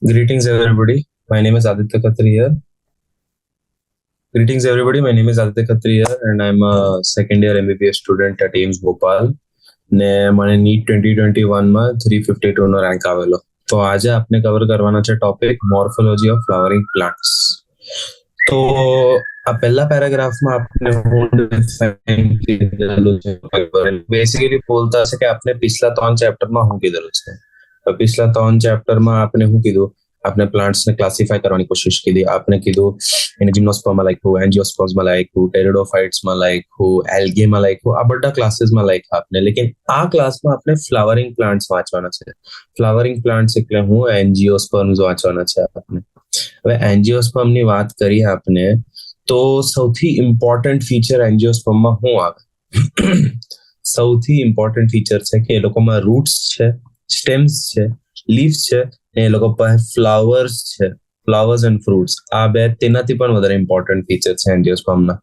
Greetings, everybody. My name is Aditya Khatri here. Greetings, everybody. My name is Aditya Khatri here, and I'm a second year MBBS student at AIMS Bhopal. ને મને NEET 2021માં 352 નો rank આવેલો. તો આજે આપણે cover કરવાનો છે topic morphology of flowering plants. તો આ પહેલા પેરેગ્રાફમાં આપણે હું ડિફાઇન કીધેલું છે. બેસિકલી બોલતા છે કે આપણે પિછલા 3 ચેપ્ટરમાં શું કીધેલું છે. તો પિછલા 3 ચેપ્ટરમાં આપણે શું કીધું, આપણે પ્લાન્ટ્સ ને ક્લાસિફાય કરવાની કોશિશ કરી. આપણે કીધું એને જીમ્નોસ્પર્મમાં લખ્યું, એન્જિયોસ્પર્મ્સમાં લખ્યું, ટેરિડોફાઇટ્સમાં લખ્યું, એલ્ગેમાં લખ્યું, આ બધા ક્લાસીસમાં લખ્યા આપણે. લેકિન આ ક્લાસમાં આપણે ફ્લાવરિંગ પ્લાન્ટ્સ વાંચવાના છે. ફ્લાવરિંગ પ્લાન્ટ્સ એટલે હું એન્જિયોસ્પર્મ્સ વાંચવાના છે આપણે. હવે એન્જિયોસ્પર્મની વાત કરીએ આપણે તો સૌથી ઇમ્પોર્ટન્ટ ફીચર એન્જિયોસ્પર્મમાં શું આવે? સૌથી ઇમ્પોર્ટન્ટ ફીચર છે કે એ લોકોમાં રૂટ્સ છે, સ્ટેમ્સ છે, લીવ્સ છે, ને એ લોકો પાસે ફ્લાવર્સ છે, ફ્લાવર્સ એન્ડ ફ્રૂટ્સ. આ બે તેનાથી પણ વધારે ઇમ્પોર્ટન્ટ ફીચર છે એન્જિયોસ્પર્મના.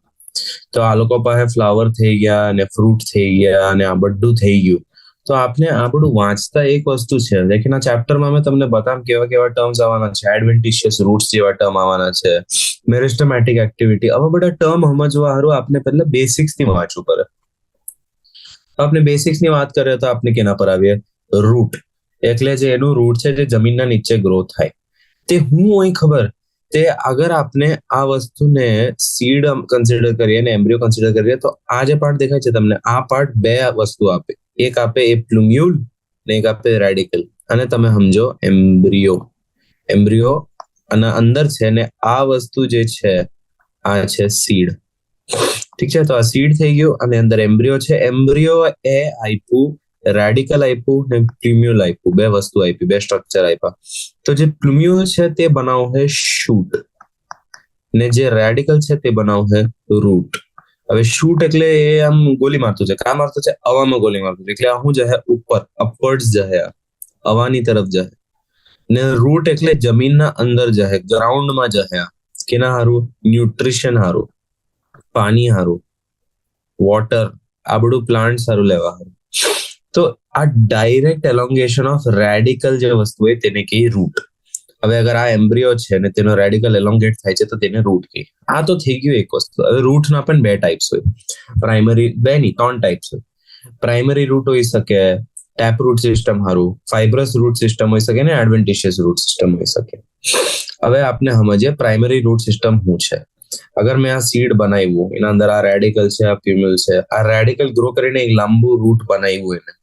તો આ લોકો પાસે ફ્લાવર થઈ ગયા અને ફ્રૂટ થઈ ગયા અને આ બધું થઈ ગયું. તો આપણે આ બધું વાંચતા એક વસ્તુ છે, લેકિન આ ચેપ્ટરમાં મેં તમને બતાવ કેવા કેવા ટર્મ્સ આવવાના છે. એડવેન્ટિશિયસ રૂટ્સ જેવા ટર્મ આવવાના છે, મેરિસ્ટેમેટિક એક્ટિવિટી, આવા બધા ટર્મ સમજવા હારું આપણે પહેલા બેસિક્સ થી વાંચવું પડે. આપણે બેસિક્સ ની વાત કરીએ તો આપણે કેના પર આવીએ? રૂટ. એટલે જે એનું રૂટ છે જે જમીનના નીચે ગ્રો થાય તે હું અહીં ખબર તે અગર આપણે આ વસ્તુને સીડ કન્સિડર કરીએ ને એમ્બ્રિયો કન્સિડર કરીએ તો આ જે પાર્ટ દેખાય છે તમને, આ પાર્ટ બે વસ્તુ આપે. એક આપે એ પ્લુમ્યુલ ને એક આપે રેડિકલ. અને તમે સમજો એમ્બ્રિયો, એમ્બ્રિયો અને અંદર છે ને આ વસ્તુ જે છે આ છે સીડ. ઠીક છે, તો આ સીડ થઈ ગયું અને અંદર એમ્બ્રિયો છે. એમ્બ્રિયો એ આપ્યું રેડિકલ આપ્યું ને પ્લુમ્યુલ આપ્યું, બે વસ્તુ આપી, બે સ્ટ્રક્ચર આપ્યા. તો જે પ્લુમ્યુલ છે તે બનાવું છે શૂટ ને જે રેડિકલ છે તે બનાવું છે રૂટ. હવે શૂટ એટલે એ આમ ગોલી મારતું છે. કા મારતું છે? હવામાં ગોલી મારતું છે. એટલે આ શું જાય? ઉપર, અપવર્ડ્સ જાય, હવાની તરફ જાય. ને રૂટ એટલે જમીનના અંદર જાય, ગ્રાઉન્ડમાં જાય. કેના હારું? ન્યુટ્રિશન હારું, પાણી હારું, વોટર, આ બધું પ્લાન્ટ સારું લેવા હારું. તો આ ડાયરેક્ટ એલોંગેશન ઓફ રેડિકલ જે વસ્તુ હોય તેને કહીએ રૂટ. હવે અગર આ એમ્બ્રિયો છે ને તેનો રેડિકલ એલોંગેટ થાય છે તો તેને રૂટ કહીએ. આ તો થઈ ગયું એક વસ્તુ. હવે રૂટના પણ બે ટાઈપ્સ હોય. પ્રાઇમરી, બે નહીં 3 ટાઈપ્સ હોય. પ્રાઇમરી રૂટ હોઈ શકે, ટેપ રૂટ સિસ્ટમ હારું, ફાઇબ્રસ રૂટ સિસ્ટમ હોઈ શકે ને એડવેન્ટિશિયસ રૂટ સિસ્ટમ હોઈ શકે. હવે આપણે સમજીએ પ્રાઇમરી રૂટ સિસ્ટમ શું છે. અગર મેં આ સીડ બનાવ્યું, એના અંદર આ રેડિકલ છે, આ પ્યુમ્યુલ છે, આ રેડિકલ ગ્રો કરીને એક લાંબુ રૂટ બનાવ્યું એને.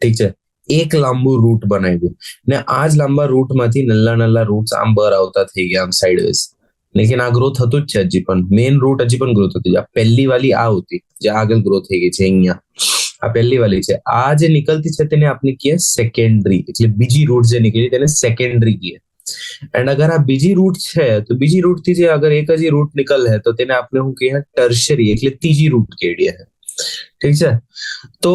ઠીક છે, એક લાંબુ રૂટ બનાવ્યું ને આ જ લાંબા રૂટમાંથી નલ્લા નલ્લા રૂટ્સ આમ બહાર આવતા થઈ ગયા આમ સાઇડવેઝ. લેકિન આ ગ્રો થતું જ છે હજી પણ. મેઇન રૂટ હજી પણ ગ્રો થતી છે. આ પહેલી વાલી આ હોતી જે આગળ ગ્રો થઈ ગઈ છે અહીંયા, આ પહેલી વાલી છે. આ જે નીકળતી છે તેને આપણે કહીએ સેકન્ડરી. એટલે બીજી રૂટ જે નીકળી તેને સેકન્ડરી કહીએ. એન્ડ અગર આ બીજી રૂટ છે તો બીજી રૂટ થી જે અગર એક જ રૂટ નીકળ है તો તેને આપણે શું કહીએ? ટર્શરી, એટલે ત્રીજી રૂટ કહીએ. ઠીક છે, તો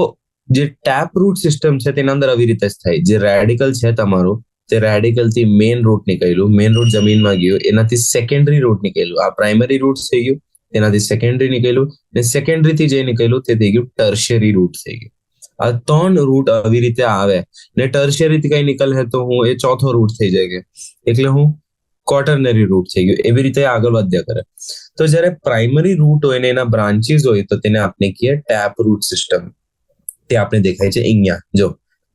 જે ટેપ રૂટ સિસ્ટમ છે તેના અંદર આવી રીતે જ થાય. જે રેડિકલ છે તમારું, તે રેડિકલ થી મેઇન રૂટ નીકળ્યું, મેઇન રૂટ જમીનમાં ગયું, એનાથી સેકન્ડરી રૂટ નીકળ્યું. આ પ્રાઇમરી રૂટ થઈ ગયું, તેનાથી સેકન્ડરી નીકળ્યું, ને સેકન્ડરી થી જે નીકળ્યું તે થઈ ગયું ટર્શરી રૂટ થઈ ગયું. આ 3 રૂટ આવી રીતે આવે ને ટર્શરી થી કઈ નીકળ હે તો હું એ ચોથો રૂટ થઈ જાય. એટલે હું ક્વોટરનરી રૂટ થઈ ગયું. એવી રીતે આગળ વધ્યા કરે. તો જ્યારે પ્રાઇમરી રૂટ હોય ને એના બ્રાન્ચીસ હોય તો તેને આપણે કહીએ ટેપ રૂટ સિસ્ટમ. તે આપણે દેખાય છે અહીંયા. જો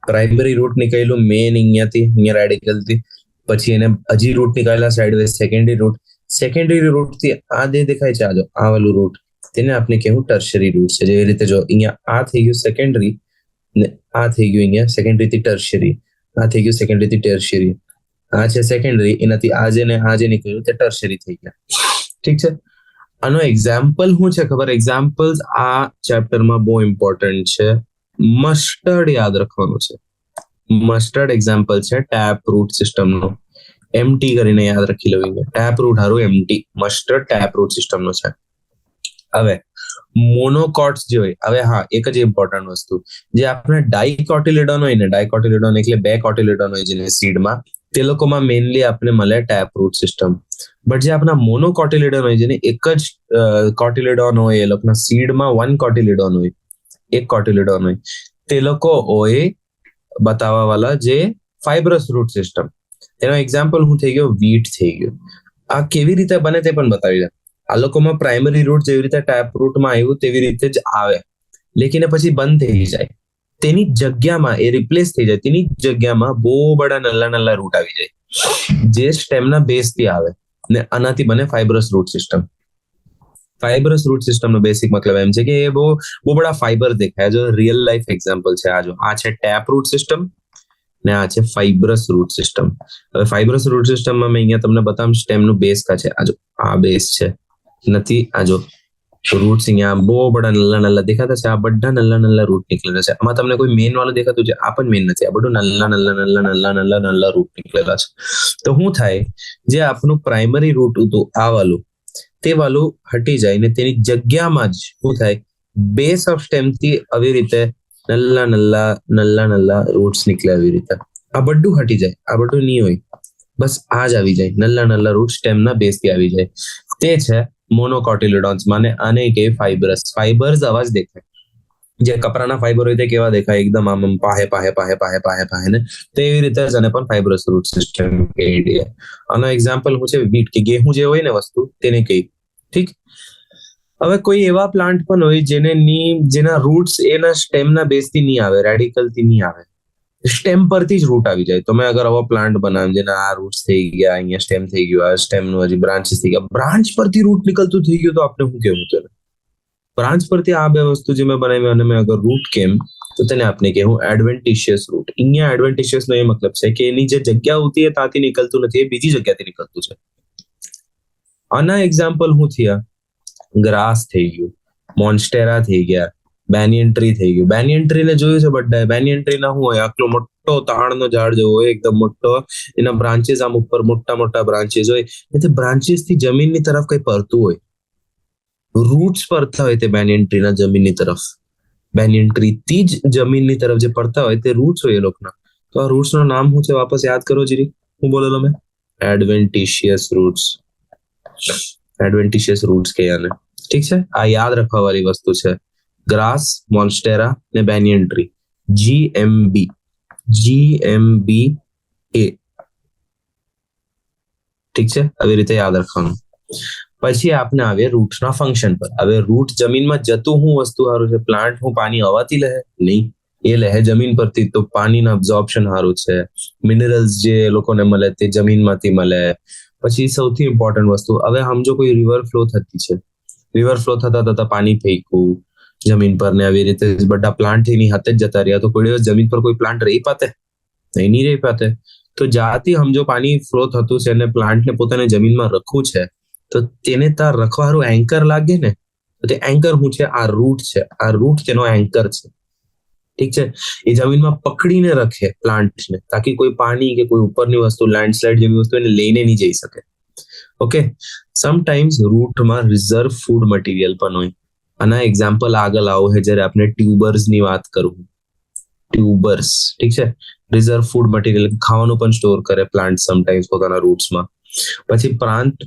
પ્રાઇમરી રૂટ નીકળ્યું મેઇન અહીંયાથી, અહીંયા રેડિકલ થી, પછી એને હજી રૂટ નીકળ્યા sideways secondary route. Secondary route થી આ દે દેખાય છે, આ જો આ વાળું રૂટ, તેને આપણે કહેવું ટર્શરી રૂટ છે. જેવી રીતે જો અહીંયા આ થઈ ગયું સેકન્ડરી ને આ થઈ ગયું અહીંયા સેકન્ડરી થી ટર્શરી, આ થઈ ગયું સેકન્ડરી થી ટર્શરી, આ છે સેકન્ડરી, એનાથી આજે ને આજે નીકળ્યું તે ટર્શરી થઈ ગયા. ઠીક છે, આનો એક્ઝામ્પલ શું છે ખબર? એક્ઝામ્પલ્સ આ ચેપ્ટરમાં બહુ ઇમ્પોર્ટન્ટ છે. મસ્ટર્ડ યાદ રાખવાનું છે. મસ્ટર્ડ એક્ઝામ્પલ છે ટેપ રૂટ સિસ્ટમનો. એમટી કરીને યાદ રાખી લેવું. ટેપ રૂટ હારું એમટી, મસ્ટર્ડ ટેપ રૂટ સિસ્ટમનો છે. હવે મોનોકોટ્સ જે હોય, હવે હા એક જ ઇમ્પોર્ટન્ટ વસ્તુ, જે આપણે ડાઇકોટિલિડોન હોય ને, ડાઇકોટિલિડોન એટલે 2 કોટિલિડોન હોય જેને સીડમાં, તે લોકોમાં મેઇનલી આપણે મળે ટેપ રૂટ સિસ્ટમ. બટ જે આપણા મોનોકોટિલિડોન હોય જેને એક જ કોટિલિડોન હોય, એ લોકોના સીડમાં 1 કોટિલિડોન હોય, એક કોટિલિડોન હોય, તે લોકો હોય બતાવવા વાળા જે ફાઇબ્રસ રૂટ સિસ્ટમ. એનો એક્ઝામ્પલ હું થઈ ગયો વીટ થઈ ગયો. આ કેવી રીતે બને તે પણ બતાવી દે. આ લોકોમાં પ્રાઇમરી રૂટ જેવી રીતે ટેપ રૂટમાં આવ્યું તેવી રીતે જ આવે, લેકિન એ પછી બંધ થઈ જાય. તેની જગ્યામાં એ રિપ્લેસ થઈ જાય. તેની જગ્યામાં બહુ બડા નલ્લા નલ્લા રૂટ આવી જાય જે સ્ટેમના બેઝ થી આવે ને આનાથી બને fibrous route system. Fibrous route system નો બેસિક મતલબ એમ છે કે એ બહુ બડા ફાઇબર દેખાય. જો રિયલ લાઈફ એક્ઝામ્પલ છે આ છે ટેપ રૂટ સિસ્ટમ ને આ છે ફાઇબ્રસ રૂટ સિસ્ટમ. હવે ફાઇબ્રસ રૂટ સિસ્ટમમાં મેં અહીંયા તમને બતાવું સ્ટેમનું બેઝ કા છે. આ બેઝ છે નથી. આ જો રૂટ્સ અહીંયા બહુ બડા નલ્લા નલ્લા દેખાતા છે. આ બધા નલ્લા નલ્લા રૂટ નીકળેલા છે. આમાં તમને કોઈ મેન વાળું દેખાતું છે? આ પણ મેન નથી. આ બધું નલ્લા નલ્લા નલ્લા નલ્લા નલ્લા નલ્લા રૂટ નીકળેલા છે. તો શું થાય, જે આપણું પ્રાઇમરી રૂટ હતું આ વાળું, તે વાળું હટી જાય ને તેની જગ્યામાં જ શું થાય, બેસ ઓફ સ્ટેમ થી આવી રીતે નલ્લા નલ્લા નલ્લા નલ્લા રૂટ્સ નીકળે. આવી રીતે આ બધું હટી જાય. આ બધું નહીં હોય, બસ આ જ આવી જાય. નલ્લા નલ્લા રૂટ સ્ટેમના બેઝ થી આવી જાય. તે છે મોનોકોટિલિડોન્સ. માને આને કે ફાઇબરસ. ફાઇબર્સ આવા જ દેખાય. જે કપરાના ફાઈબર હોય તે કેવા દેખાય, એકદમ આમ પાહે પાહે પાહે પાહે પાહે પાહે ને તેવી રીતે જ આને પણ ફાઇબરસ રૂટ સિસ્ટમ કહી. આનો એક્ઝામ્પલ હું છે વીટ કે ગેહું જે હોય ને વસ્તુ તેને કહી. ઠીક. હવે કોઈ એવા પ્લાન્ટ પણ હોય જેના રૂટ્સ એના સ્ટેમના બેઝ થી નહીં આવે, રેડિકલ થી નહીં આવે, સ્ટેમ પરથી જ રૂટ આવી જાય. તો મેં અગર આવો પ્લાન્ટ બનાવ્યો જેના આ રૂટ્સ થઈ ગયા, અહીંયા સ્ટેમ થઈ ગયું, આ સ્ટેમ નું હજી બ્રાન્ચીસ થઈ ગયા, બ્રાન્ચ પરથી રૂટ નીકળતું થઈ ગયું, તો આપણે શું કેવું છે? બ્રાન્ચ પરથી આ બે વસ્તુ જે મેં બનાવી અને મેં અગર રૂટ કેમ, તો તેને આપણે કહેવું એડવેન્ટિશિયસ રૂટ. અહીંયા એડવેન્ટિશિયસ નો એ મતલબ છે કે એની જે જગ્યા હોતી એ ત્યાંથી નીકળતું નથી, એ બીજી જગ્યાથી નીકળતું છે. આના એક્ઝામ્પલ શું થયા? ગ્રાસ થઈ ગયું, મોન્સ્ટેરા થઈ ગયા, બેનિયન ટ્રી થઈ ગયું. બેનિયન ટ્રી ને જોયું છે બધા? બેનિયન ટ્રી ના શું હોય, આટલો મોટો તાડનો ઝાડ જેવો હોય, એકદમ મોટો. એના બ્રાન્ચીસ આમ ઉપર મોટા મોટા બ્રાન્ચીસ હોય, એટલે બ્રાન્ચીસ થી જમીનની તરફ કઈ પડતું હોય, રૂટ્સ પડતા હોય તે બેનિયન ટ્રીના જમીનની તરફ. બેનિયન ટ્રી થી જ જમીનની તરફ જે પડતા હોય તે રૂટ્સ હોય એ લોકોના. તો આ રૂટ્સ નું નામ શું છે? વાપસ યાદ કરો જીરી. હું બોલેલો મેં? એડવેન્ટિશિયસ રૂટ્સ. એડવેન્ટિશિયસ રૂટ્સ કે આને. ઠીક છે, આ યાદ રાખવા વાળી વસ્તુ છે. ગ્રાસ, મોન્સ્ટેરા ને બેનિયન ટ્રી. GMB એ. ઠીક છે, આવી રીતે યાદ રાખવાનું. પછી આપણે આવીએ રૂટ્સના ફંક્શન પર. હવે રૂટ જમીનમાં જતું શું વસ્તુ સારું છે? પ્લાન્ટ હું પાણી હવાથી લે? નહીં, એ લે જમીન પરથી. તો પાણીના અબ્ઝોર્પ્શન સારું છે. મિનરલ્સ જે લોકોને મળે તે જમીનમાંથી મળે. પછી સૌથી ઇમ્પોર્ટન્ટ વસ્તુ, હવે સમજો કોઈ રિવર ફ્લો થતી છે, રિવર ફ્લો થતા થતા પાણી ફેંકવું જમીન પર ને આવી રીતે બધા પ્લાન્ટ એની હાથે જ જતા રહ્યા, તો કોઈ દિવસ જમીન પર કોઈ પ્લાન્ટ રહી પાતે? નહીં રહી પાતે. તો જ્યાંથી સમજો પાણી ફ્લો થતું છે અને પ્લાન્ટને પોતાને જમીનમાં રખવું છે, તો તેને તાર રખવાનું એન્કર લાગે ને, તો તે એન્કર શું છે? આ રૂટ છે. આ રૂટ તેનો એન્કર છે. ઠીક છે, એ જમીનમાં પકડીને રખે પ્લાન્ટને, તાકી કોઈ પાણી કે કોઈ ઉપરની વસ્તુ, લેન્ડસ્લાઇડ જેવી વસ્તુ એને લઈને નહીં જઈ શકે. ઓકે. સમટાઈમ્સ રૂટમાં રિઝર્વ ફૂડ મટીરિયલ પણ હોય. આના એક્ઝામ્પલ આગળ આવો છે જ્યારે આપણે ટ્યુબર્સ ની વાત કરું. ટ્યુબર્સ, ઠીક છે, રિઝર્વ ફૂડ મટીરિયલ, ખાવાનું પણ સ્ટોર કરે પ્લાન્ટ સમટાઈમ્સ પોતાના રૂટ્સમાં. પછી પ્લાન્ટ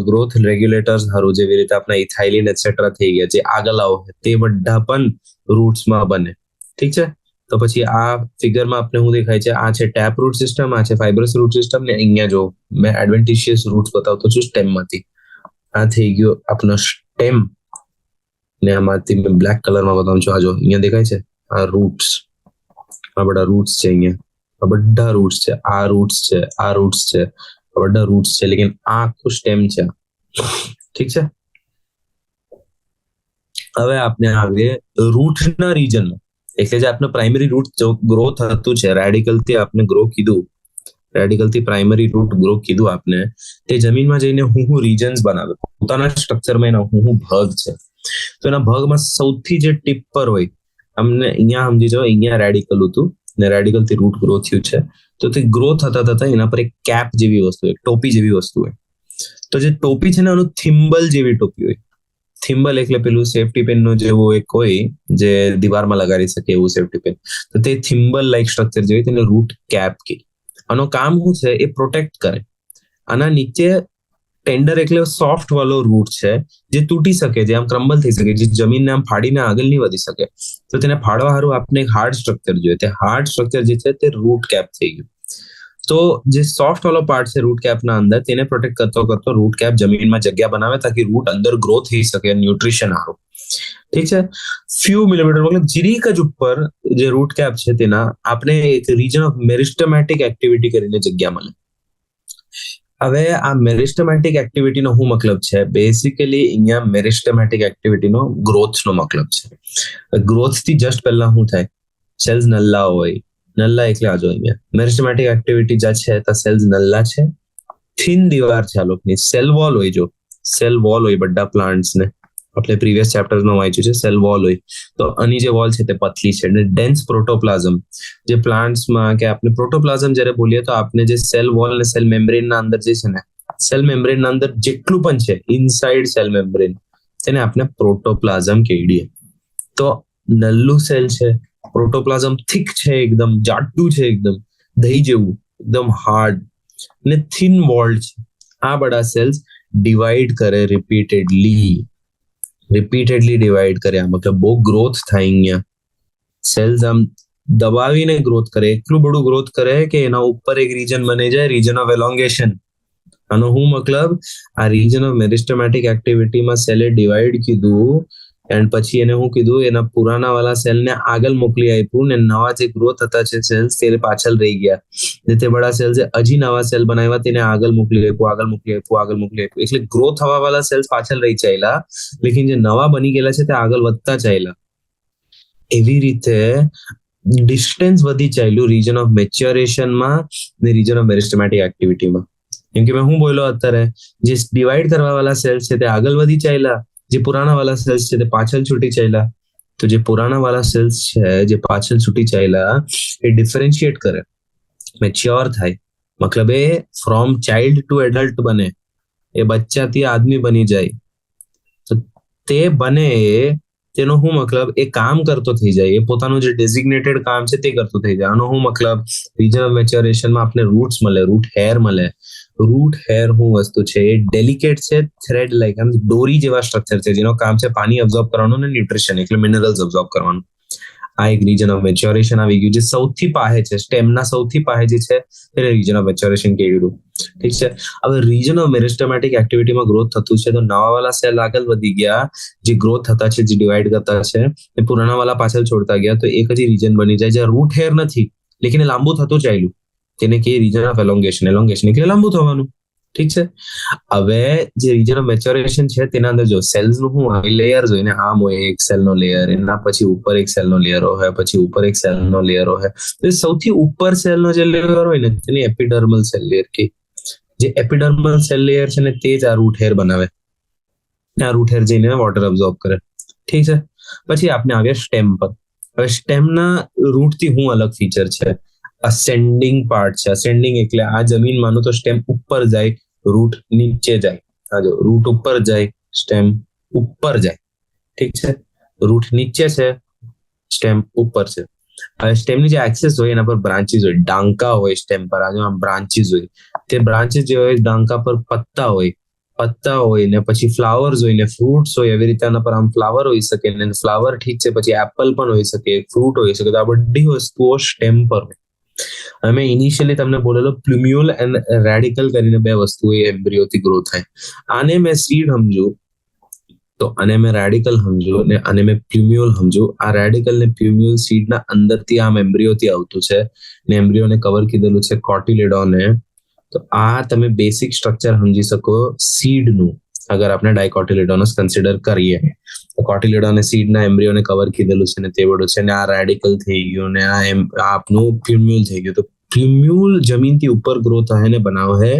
ગ્રોથ રેગ્યુલેટર્સ હારું, જેવી રીતે આપણા ઇથાઇલિન એટસેટ્રા થઈ ગયા, જે આગળ આવો તે બધા પણ રૂટ્સમાં બને. ઠીક છે. તો પછી આ ફિગરમાં આપણે શું દેખાય છે? આ છે ટેપ રૂટ સિસ્ટમ, આ છે ફાઇબ્રસ રૂટ સિસ્ટમ, ને અહીંયા જો મેં એડવેન્ટિશિયસ રૂટ્સ બતાવતો છું સ્ટેમમાંથી. આ થઈ ગયો આપણો સ્ટેમ, ને આમાંથી મેં બ્લેક કલરમાં બતાવું છું. આ જો અહીંયા દેખાય છે, આ રૂટ્સ, આ બધા રૂટ્સ છે. અહીંયા આ બધા રૂટ્સ છે, આ રૂટ્સ છે, આ રૂટ્સ છે, આ બધા રૂટ્સ છે, લેકિન આ આખું સ્ટેમ છે. ઠીક છે. હવે આપણે આવીએ રૂટના રીજનમાં. એટલે જે આપણે પ્રાઇમરી રૂટ ગ્રો થતું છે, રેડિકલ થી આપણે ગ્રો કીધું, રેડિકલ થી પ્રાઇમરી રૂટ ગ્રો કીધું આપણે, તે જમીનમાં જઈને હું રીજન્સ બનાવે પોતાના સ્ટ્રક્ચરમાં. એના હું ભાગ છે. તો એના ભાગમાં સૌથી જે ટીપ પર હોય, અમને અહીંયા સમજી જાઓ, અહીંયા રેડિકલ હતું ને રેડિકલ થી રૂટ ગ્રો થયું છે. તો તે ગ્રો થતા થતા એના પર એક કેપ જેવી વસ્તુ હોય, ટોપી જેવી વસ્તુ હોય. તો જે ટોપી છે ને, એનું થિમ્બલ જેવી ટોપી હોય. થિમ્બલ એટલે પેલું સેફ્ટી પેન નું જેવું એક હોય જે દીવારમાં લગાડી શકે એવું સેફ્ટી પેન. તો તે થિમ્બલ લાઈક સ્ટ્રક્ચર જેવી, તેને રૂટ કેપ કે. આનો કામ શું છે? એ પ્રોટેક્ટ કરે. આના નીચે ટેન્ડર એટલે સોફ્ટ વાળો રૂટ છે, જે તૂટી શકે, જે આમ ક્રમ્બલ થઈ શકે, જે જમીનને આમ ફાડીને આગળ નહીં વધી શકે. તો તેને ફાડવા સારું આપણે એક હાર્ડ સ્ટ્રક્ચર જોઈએ. તે હાર્ડ સ્ટ્રક્ચર જે છે તે રૂટ કેપ થઈ ગયું. તો જે સોફ્ટ વાળો પાર્ટ છે રૂટ કેપના અંદર તેને પ્રોટેક્ટ કરતો કરતો રૂટ કેપ જમીનમાં જગ્યા બનાવે તાકી રૂટ અંદર ગ્રો થઈ શકે, ન્યુટ્રિશન સારું. ઠીક છે. ફ્યુ મિલીમીટર મતલબ જીરીક જ ઉપર જે રૂટ કેપ છે તેના આપણે એક રીજન ઓફ મેરિસ્ટમેટિક એક્ટિવિટી કરીને જગ્યા મળે. હવે આ મેરિસ્ટમેટિક એક્ટિવિટીનો શું મતલબ છે? બેસિકલી અહીંયા મેરિસ્ટમેટિક એક્ટિવિટીનો ગ્રોથનો મતલબ છે. ગ્રોથ થી જસ્ટ પહેલા શું થાય? સેલ્સ નલ્લા હોય. નલ્લા એટલે આજો અહીંયા મેરિસ્ટમેટિક એક્ટિવિટી જ્યાં છે ત્યાં સેલ્સ નલ્લા છે, થીન દીવાર છે આ લોકોની, સેલ વોલ હોય. જો સેલ વોલ હોય બધા પ્લાન્ટ્સ ને, આપણે પ્રીવિયસ ચેપ્ટર્સમાં વાંચ્યું છે, સેલ વોલ હોય. તો આની જે વોલ છે તે પતલી છે અને ડેન્સ પ્રોટોપ્લાઝમ જે પ્લાન્ટ્સમાં કે આપણે પ્રોટોપ્લાઝમ જ્યારે બોલીએ તો આપણે જે સેલ વોલ અને સેલ મેમ્બ્રેનના અંદર જે છે ને, સેલ મેમ્બ્રેનના અંદર જેટલું પણ છે ઇનસાઇડ સેલ મેમ્બ્રેન તેને આપણે પ્રોટોપ્લાઝમ કહીએ. તો નલ્લું સેલ છે, પ્રોટોપ્લાઝમ થિક છે, એકદમ જાડું છે, એકદમ દહીં જેવું, એકદમ હાર્ડ ને થિન વોલ્ડ છે. આ બધા સેલ્સ ડિવાઈડ કરે રિપીટેડલી ડિવાઈડ કરે. મતલબ બહુ ગ્રોથ થાય અહીંયા. સેલ્સ આમ દબાવીને ગ્રોથ કરે, એટલું બધું ગ્રોથ કરે કે એના ઉપર એક રીજન બની જાય, રીજન ઓફ એલોંગેશન. આનો હું મતલબ, આ રીજન ઓફ મેરિસ્ટમેટિક એક્ટિવિટીમાં સેલે ડિવાઈડ કીધું એન્ડ પછી એને હું કીધું, એના પુરાના વાળા સેલને આગળ મોકલી આપ્યું ને નવા જે ગ્રોથ હતા છે સેલ્સ તે પાછળ રહી ગયા ને તે બડા સેલ્સ હજી નવા સેલ બનાવ્યા તેને આગળ મોકલી આપ્યું. એટલે ગ્રો થવા વાળા સેલ્સ પાછળ રહી ચાલ્યા, લેકિન જે નવા બની ગયેલા છે તે આગળ વધતા ચાલ્યા. એવી રીતે ડિસ્ટન્સ વધી ચાલ્યું રીજન ઓફ મેચ્યોરેશનમાં ને રીજન ઓફ મેરિસ્ટમેટિક એક્ટિવિટીમાં. કેમ કે મેં હું બોલ્યો અત્યારે, જે ડિવાઈડ કરવા વાળા સેલ્સ છે તે આગળ વધી ચાલ્યા, જે પુરાના વાળા સેલ્સ છે તે પાછળ છૂટી ચાલ્યા. તો જે પુરાના વાળા સેલ્સ છે જે પાછળ છૂટી ચાલ્યા એ ડિફરન્શિએટ કરે, મેચ્યોર થાય. મતલબ એ ફ્રોમ ચાઇલ્ડ ટુ એડલ્ટ બને, એ બચ્ચાથી આદમી બની જાય. તો તે બને તેનો શું મતલબ, એ કામ કરતો થઈ જાય, એ પોતાનું જે ડેઝિગ્નેટેડ કામ છે તે કરતો થઈ જાય. આનો શું મતલબ, રીજન ઓફ મેચ્યોરેશનમાં આપણે રૂટ્સ મળે, રૂટ હેર મળે. રૂટ હેર શું વસ્તુ છે? એ ડેલિકેટ છે, થ્રેડ લાઈક આમ દોરી જેવા સ્ટ્રક્ચર છે જેનો કામ છે પાણી અબ્ઝોર્બ કરવાનું ને ન્યુટ્રિશન એટલે મિનરલ્સ અબ્ઝોર્બ કરવાનું. આ એક રીજન ઓફ મેચ્યોરેશન આવી ગયું. જે સૌથી પાહે છે, સ્ટેમના સૌથી પાહે જે છે એને રીજન ઓફ મેચ્યોરેશન કહેલું. ઠીક છે. હવે રીજન ઓફ મેરિસ્ટમેટિક એક્ટિવિટીમાં ગ્રોથ થતું છે તો નવા વાળા સેલ આગળ વધી ગયા, જે ગ્રોથ થતા છે, જે ડિવાઈડ કરતા છે એ પુરાના વાળા પાછળ છોડતા ગયા. તો એક જ રીજન બની જાય જ્યાં રૂટ હેર નથી લેકિન એ લાંબુ થતું ચાલ્યું, તેને કે રીજન ઓફ એલોંગેશન એટલે લાંબુ થવાનું. ઠીક છે. હવે જે રીજન ઓફ મેચ્યોરેશન છે તેના અંદર જો સેલ્સ નું શું લેયર હોય ને, આમ હોય એક સેલ નો લેયર, એના પછી ઉપર એક સેલ નો લેયર હોય, પછી ઉપર એક સેલ નો લેયર હોય. તો સૌથી ઉપર સેલ નો જે લેયર હોય ને તેની એપિડર્મલ સેલ લેયર કે, જે એપિડર્મલ સેલ લેયર છે ને તે જ આ રૂટ હેર બનાવે. આ રૂટ હેર જઈને વોટર અબ્ઝોર્બ કરે. ઠીક છે. પછી આપણે આવ્યા સ્ટેમ પર. હવે સ્ટેમના રૂટ થી શું અલગ ફીચર છે? અસેન્ડિંગ પાર્ટ છે. અસેન્ડિંગ એટલે આ જમીન માનો તો સ્ટેમ ઉપર જાય, રૂટ નીચે જાય. હા, જો રૂટ ઉપર જાય, સ્ટેમ ઉપર જાય. ઠીક છે. રૂટ નીચે છે, સ્ટેમ ઉપર છે. હવે સ્ટેમની જે એક્સેસ હોય એના પર બ્રાન્ચીસ હોય, ડાંકા હોય સ્ટેમ પર. આ જો બ્રાન્ચીસ હોય, તે બ્રાન્ચીસ જે હોય ડાંકા પર પત્તા હોય ને પછી ફ્લાવર્સ હોય ને ફ્રૂટ્સ હોય. એવી રીતે આના પર આમ ફ્લાવર હોઈ શકે ને ફ્લાવર ઠીક છે, પછી એપલ પણ હોઈ શકે, ફ્રૂટ હોઈ શકે. તો આ બધી વસ્તુઓ સ્ટેમ પર હોય. અમે ઇનિશિયલી તમને બોલેલો પ્લુમ્યુલ એન્ડ રેડિકલ કરીને બે વસ્તુ એ એમ્બ્રિયોથી ગ્રો થાય. આને મેં સીડ સમજુ તો આને મેં રેડિકલ સમજુ ને આને મેં પ્લુમ્યુલ સમજુ. આ રેડિકલ ને પ્લુમ્યુલ સીડના અંદરથી આમ એમ્બ્રિયોથી આવતું છે ને એમ્બ્રિયોને કવર કીધેલું છે કોટિલિડોને. તો આ તમે બેસિક સ્ટ્રક્ચર સમજી શકો સીડનું, અગર આપણે ડાયકોટિલિડોનસ કન્સિડર કરીએ. કોટિલિડોને સીડના એમ્બ્રિયોને કવર કીધેલું છે ને તે બધું છે ને આ રેડિકલ થઈ ગયું ને આ આપનું પ્લુમ્યુલ થઈ ગયું. તો પ્લુમ્યુલ જમીનથી ઉપર ગ્રો થાય ને બનાવે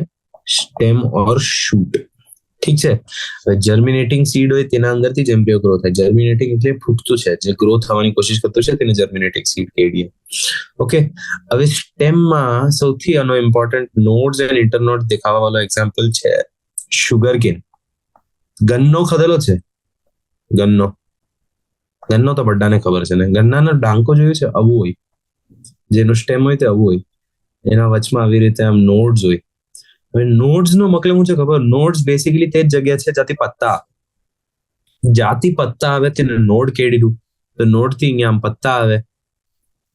સ્ટેમ ઓર શૂટ. ઠીક છે. જર્મિનેટિંગ સીડ હોય તેના અંદરથી જ એમ્બ્રિયો ગ્રો થાય. જર્મિનેટિંગ એટલે ફૂટતું છે, જે ગ્રો થવાની કોશિશ કરતું છે તેને જર્મિનેટિંગ સીડ કહીએ. ઓકે. હવે સ્ટેમમાં સૌથી આનો ઇમ્પોર્ટન્ટ નોડ્સ એન્ડ ઇન્ટરનોડ દેખાવા વાળો એક્ઝામ્પલ છે શુગર કેન. ગન્નો ખાધેલો છે? ગન્નો તો બધાને ખબર છે ને. ગન્નાનો ડાંકો જોયું છે? આવું હોય, જેનું સ્ટેમ હોય તે આવું હોય, એના વચમાં આવી રીતે આમ નોડ્સ હોય. હવે નોડ્સ નો મતલબ શું છે ખબર? નોડ્સ બેસિકલી તે જ જગ્યા છે જ્યાંથી પત્તા આવે તેને નોડ કેડીડું. તો નોડ થી અહીંયા આમ પત્તા આવે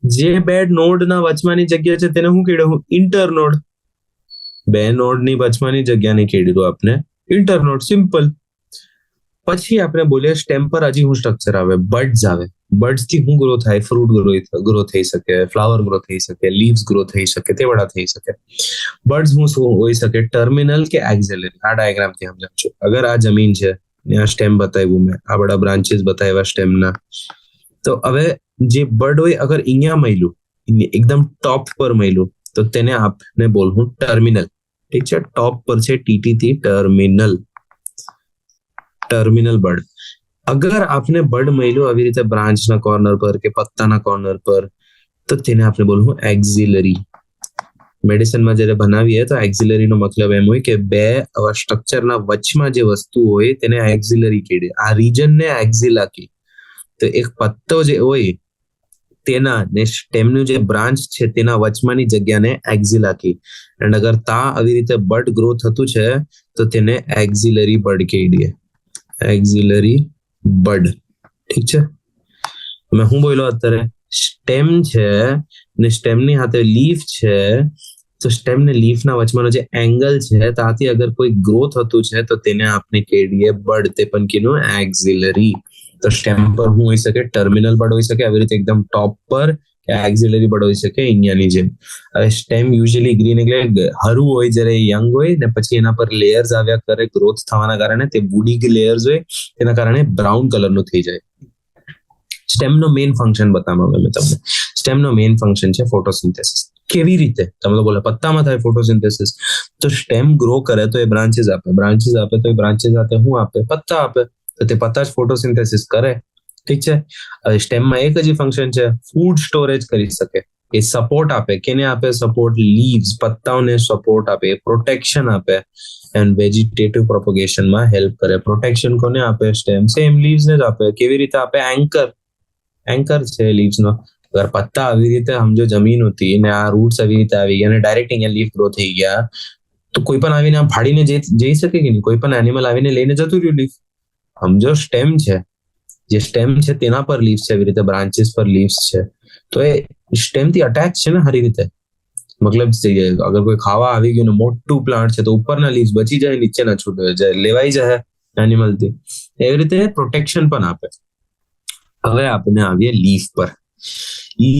જે બે નોડ ના વચમાની જગ્યા છે તેને હું કીધું? ઇન્ટરનોડ. બે નોડ ની વચમાની જગ્યાને કીધું આપણે ઇન્ટરનોડ. સિમ્પલ. પછી આપણે બોલીએ સ્ટેમ પર હજી હું સ્ટ્રક્ચર આવે? બડ્સ આવે. બડ્સ થી હું ગ્રો થાય? ફ્રૂટ ગ્રો થઈ શકે, ફ્લાવર ગ્રો થઈ શકે, લીવ્સ ગ્રો થઈ શકે, તે બધા થઈ શકે. બર્ડ્સ હું શું હોઈ શકે? ટર્મિનલ કે એક્ઝિલરી. આ ડાયાગ્રામ થી સમજાવજો. અગર આ જમીન છે, ત્યાં સ્ટેમ બતાવ્યું મેં, આ બધા બ્રાન્ચીસ બતાવ્યા સ્ટેમના. તો હવે જે બર્ડ હોય અગર અહીંયા મળ્યું, એકદમ ટોપ પર મળ્યું, તો તેને આપને બોલવું ટર્મિનલ. ઠીક છે, ટોપ પર છે ટીટી થી ટર્મિનલ. Terminal bird. અગર આપને બર્ડ મળ્યું આવી રીતે બ્રાન્ચના કોર્નર પર કે પત્તાના કોર્નર પર, તો તેને આપણે બોલવું એક્ઝિલરી. મેડિસિનમાં જ્યારે બનાવીએ તો એક્ઝિલરીનો મતલબ એમ હોય કે બે આવા સ્ટ્રક્ચરના વચમાં જે વસ્તુ હોય તેને એક્ઝિલરી કહીએ. આ રીજનને એક્ઝિલા કહે. તો એક પત્તો જે હોય તેના ને સ્ટેમનું જે બ્રાન્ચ છે તેના વચમાંની જગ્યાને એક્ઝિલા કહે. એન્ડ અગર તા આવી રીતે બડ ગ્રો થતું છે તો તેને એક્ઝિલરી બડ કહી દઈએ. એક્ઝિલરી બડ. ઠીક છે. મેં હું બોલ્યો અત્યારે? સ્ટેમ છે ને સ્ટેમની સાથે લીફ છે, તો સ્ટેમ ને લીફ ના વચમાંનો જે એંગલ છે ત્યાંથી અગર કોઈ ગ્રો થતું છે તો તેને આપણે કહી દઈએ બડ. તે પણ કીધું એક્ઝિલરી. તો સ્ટેમ પર હું હોઈ શકે? ટર્મિનલ બડ હોઈ શકે આવી રીતે એકદમ ટોપ પર, કે એક્ઝિલરી બડ હોઈ શકે અહીંયાની જેમ. હવે સ્ટેમ યુઝ્યુઅલી ગ્રીન એટલે હરું હોય જ્યારે યંગ હોય ને પછી એના પર લેયર્સ આવ્યા કરે ગ્રોથ થવાના કારણે, તે વુડી લેયર્સ હોય તેના કારણે બ્રાઉન કલરનું થઈ જાય. સ્ટેમનો મેઇન ફંક્શન બતાવવામાં મેં તમને. સ્ટેમનો મેઇન ફંક્શન છે ફોટોસિન્થેસિસ. કેવી રીતે? તમે તો બોલે પત્તામાં થાય ફોટોસિન્થેસિસ. તો સ્ટેમ ગ્રો કરે તો એ બ્રાન્ચીસ આપે, બ્રાન્ચીસ આપે તો એ બ્રાન્ચીસ સાથે હું આપે? પત્તા આપે. તો તે પત્તા જ ફોટોસિન્થેસિસ કરે. ઠીક છે. હવે સ્ટેમમાં એક જ ફંક્શન છે, ફૂડ સ્ટોરેજ કરી શકે. એ સપોર્ટ આપે. કેને આપે સપોર્ટ? લીવ્સ, પત્તાઓને સપોર્ટ આપે, પ્રોટેક્શન આપે એન્ડ વેજીટેટિવ પ્રોપોગેશનમાં હેલ્પ કરે. પ્રોટેક્શન કોને આપે? સ્ટેમ. સેમ લીવ્સ ને જ આપે. કેવી રીતે આપે? એન્કર. એન્કર છે લીવ્સ નો. અગર પત્તા આવી રીતે સમજો જમીન હતી ને આ રૂટ્સ આવી રીતે આવી ગયા અને ડાયરેક્ટ અહીંયા લીફ ગ્રો થઈ ગયા, તો કોઈ પણ આવીને આમ ફાડીને જઈ શકે કે નહીં? કોઈ પણ એનિમલ આવીને લઈને જતું રહ્યું લીફ. સમજો સ્ટેમ છે, જે સ્ટેમ છે તેના પર લીવ્સ છે, આવી રીતે બ્રાન્ચીસ પર લીવ્સ છે, તો એ સ્ટેમ થી અટેચ છે ને સારી રીતે. મતલબ અગર કોઈ ખાવા આવી ગયું ને મોટું પ્લાન્ટ છે તો ઉપરના લીવ્સ બચી જાય, નીચેના છૂટે જાય, લેવાઈ જાય એનિમલ થી. એવી રીતે પ્રોટેક્શન પણ આપે. હવે આપણે આવીએ લીફ પર.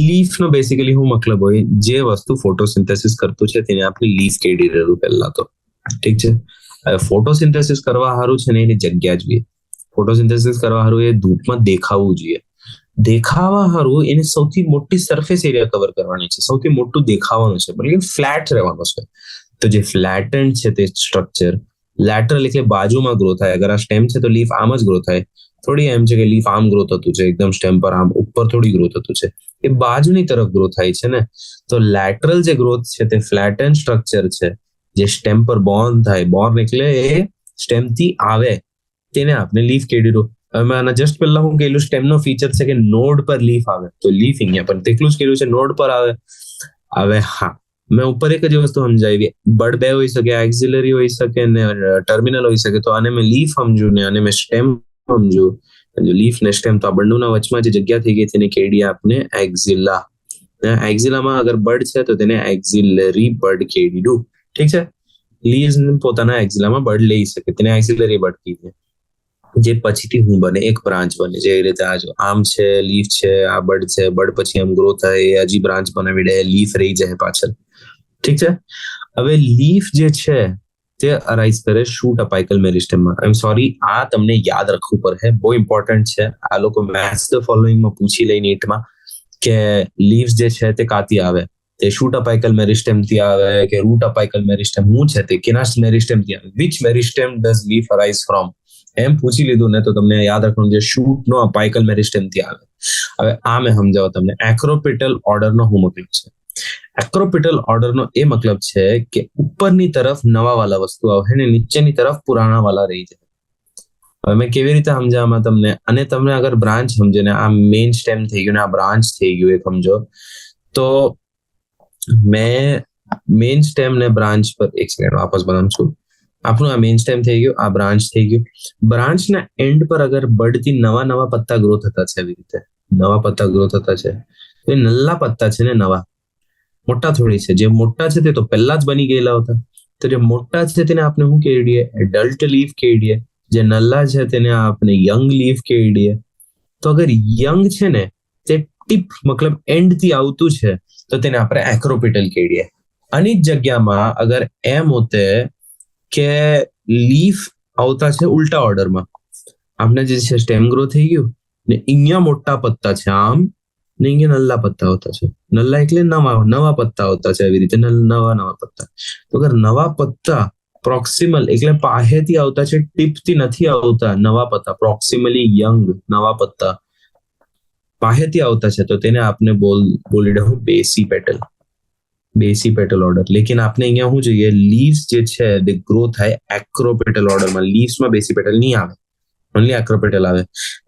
લીફ નો બેસિકલી શું મતલબ હોય? જે વસ્તુ ફોટોસિન્થેસિસ કરતું છે તેને આપણે લીફ કહી દીધેલું પહેલા તો. ઠીક છે. હવે ફોટોસિન્થેસિસ કરવા સારું છે ને એની જગ્યા જોઈએ. ફોટોસિન્થેસિસ કરવા સારું એ ધૂપમાં દેખાવું જોઈએ. દેખાવા સારું એને સૌથી મોટી સરફેસ એરિયા કવર કરવાની છે, સૌથી મોટું દેખાવાનું છે, એટલે ફ્લેટ રહેવાનું છે. તો જે ફ્લેટન્ડ છે તે સ્ટ્રક્ચર, લેટરલ એટલે બાજુમાં ગ્રો થાય. અગર આ સ્ટેમ છે તો લીફ આમ જ ગ્રો થાય. થોડી એમ છે કે લીફ આમ ગ્રો થતું છે, એકદમ સ્ટેમ પર આમ ઉપર થોડી ગ્રો થતું છે, એ બાજુની તરફ ગ્રો થાય છે ને. તો લેટરલ જે ગ્રોથ છે તે ફ્લેટન સ્ટ્રક્ચર છે, જે સ્ટેમ પર બોર્ન થાય. બોર્ન એટલે એ સ્ટેમ થી આવે, તેને આપણે લીફ કહી દીધું. હવે આના જસ્ટ પહેલા હું કહેલું સ્ટેમનો ફીચર છે કે નોડ પર લીફ આવે, તો લીફ અહીંયા પણ તેટલું જ કહેલું છે નોડ પર આવે. હવે હા, મેં ઉપર એક જ વસ્તુ સમજાવી. બડ બે હોઈ શકે, એક્ઝિલરી હોઈ શકે ને ટર્મિનલ હોઈ શકે. તો આને મેં લીફ સમજુ ને આને મેં સ્ટેમ સમજુ. લીફ ને સ્ટેમ તો આ બંનેના વચમાં જે જગ્યા થઈ ગઈ તેને કહેડીએ આપણે એક્ઝિલા. એક્ઝિલામાં અગર બર્ડ છે તો તેને એક્ઝિલરી બર્ડ કહી દીધું. ઠીક છે. લીવ્સ પોતાના એક્ઝિલામાં બર્ડ લઈ શકે, તેને એક્ઝિલરી બર્ડ કહીએ. જે પછીથી હું બને એક બ્રાન્ચ બને. જે રીતે આ જો આમ છે, લીફ છે, આ બર્ડ છે, બર્ડ પછી આમ ગ્રો થાય, હજી બ્રાન્ચ બનાવી દે, લીફ રહી જાય પાછળ. ઠીક છે. હવે લીફ જે છે તે અરાઇઝ કરે શૂટ અપાઇકલ મેરિસ્ટેમમાં. આઈ એમ સોરી, આ તમને યાદ રાખવું પડે, બહુ ઇમ્પોર્ટન્ટ છે. આ લોકો મેથ્સ ધ ફોલોઈંગમાં પૂછી લઈ નીટમાં કે લીવ્સ જે છે તે કાથી આવે, તે શૂટ અપાઇકલ મેરિસ્ટેમ થી આવે કે રૂટ અપાઇકલ મેરિસ્ટેમ હું છે તે કેના મેરિસ્ટેમ થી આવે, which meristem does leaf arise from, એમ પૂછી લીધું ને તો તમને યાદ રાખવાનું છે શૂટ નો અપાઇકલ મેરિસ્ટેમ થી આવે. હવે આ મેં સમજાવો તમને. એક્રોપિટલ ઓર્ડર નો શું મતલબ છે? એક્રોપિટલ ઓર્ડર નો એ મતલબ છે કે ઉપરની તરફ નવા વાળા વસ્તુ આવે ને નીચેની તરફ પુરાણા વાળા રહી જાય. હવે મેં કેવી રીતે સમજાવવામાં તમને, અને તમને અગર બ્રાન્ચ સમજે ને આ મેઇન સ્ટેમ થઈ ગયું ને આ બ્રાન્ચ થઈ ગયું એ સમજો, તો મેં મેઇન સ્ટેમ ને બ્રાન્ચ પર એક સેકન્ડ વાપસ બનાવું છું. આપણું આ મેઇન સ્ટેમ થઈ ગયું, આ બ્રાન્ચ થઈ ગયું. બ્રાન્ચના એન્ડ પર અગર બર્ડથી નવા નવા પત્તા ગ્રો થતા છે, આવી રીતે નવા પત્તા ગ્રો થતા છે, તો એ નલ્લા પત્તા છે ને નવા, મોટા થોડી છે. જે મોટા છે તે તો પહેલા જ બની ગયેલા હતા. તો જે મોટા છે તેને આપણે શું કહી દઈએ? એડલ્ટ લીફ કહી દઈએ. જે નલ્લા છે તેને આપણે યંગ લીફ કહી દઈએ. તો અગર યંગ છે ને તે ટીપ મતલબ એન્ડ થી આવતું છે તો તેને આપણે એક્રોપિટલ કહી દઈએ. આની જ જગ્યામાં અગર એમ હોતે કે લીફ આવતા છે ઉલટા ઓર્ડરમાં, આપણે જે છે સ્ટેમ ગ્રો થઈ ગયું ને અહીંયા મોટા પત્તા છે આમ, ને અહીંયા નલ્લા પત્તા હોતા છે. નલ્લા એટલે નવા નવા પત્તા હોતા છે, એવી રીતે નવા નવા પત્તા. તો અગર નવા પત્તા પ્રોક્સિમલ એટલે પાહેથી આવતા છે, ટીપથી નથી આવતા નવા પત્તા, પ્રોક્સિમલી યંગ નવા પત્તા પાહેથી આવતા છે તો તેને આપણે બોલી દઉં બેસી પેટલ, બેસી પેટલ ઓર્ડર. લેકિન આપણે અહીંયા શું જોઈએ, લીવ્સ જે છે તે ગ્રો થાય એક્રોપેટલ ઓર્ડરમાં. લીવ્સમાં બેસી પેટલ નહીં આવે, ઓનલી એક્રોપેટલ આવે.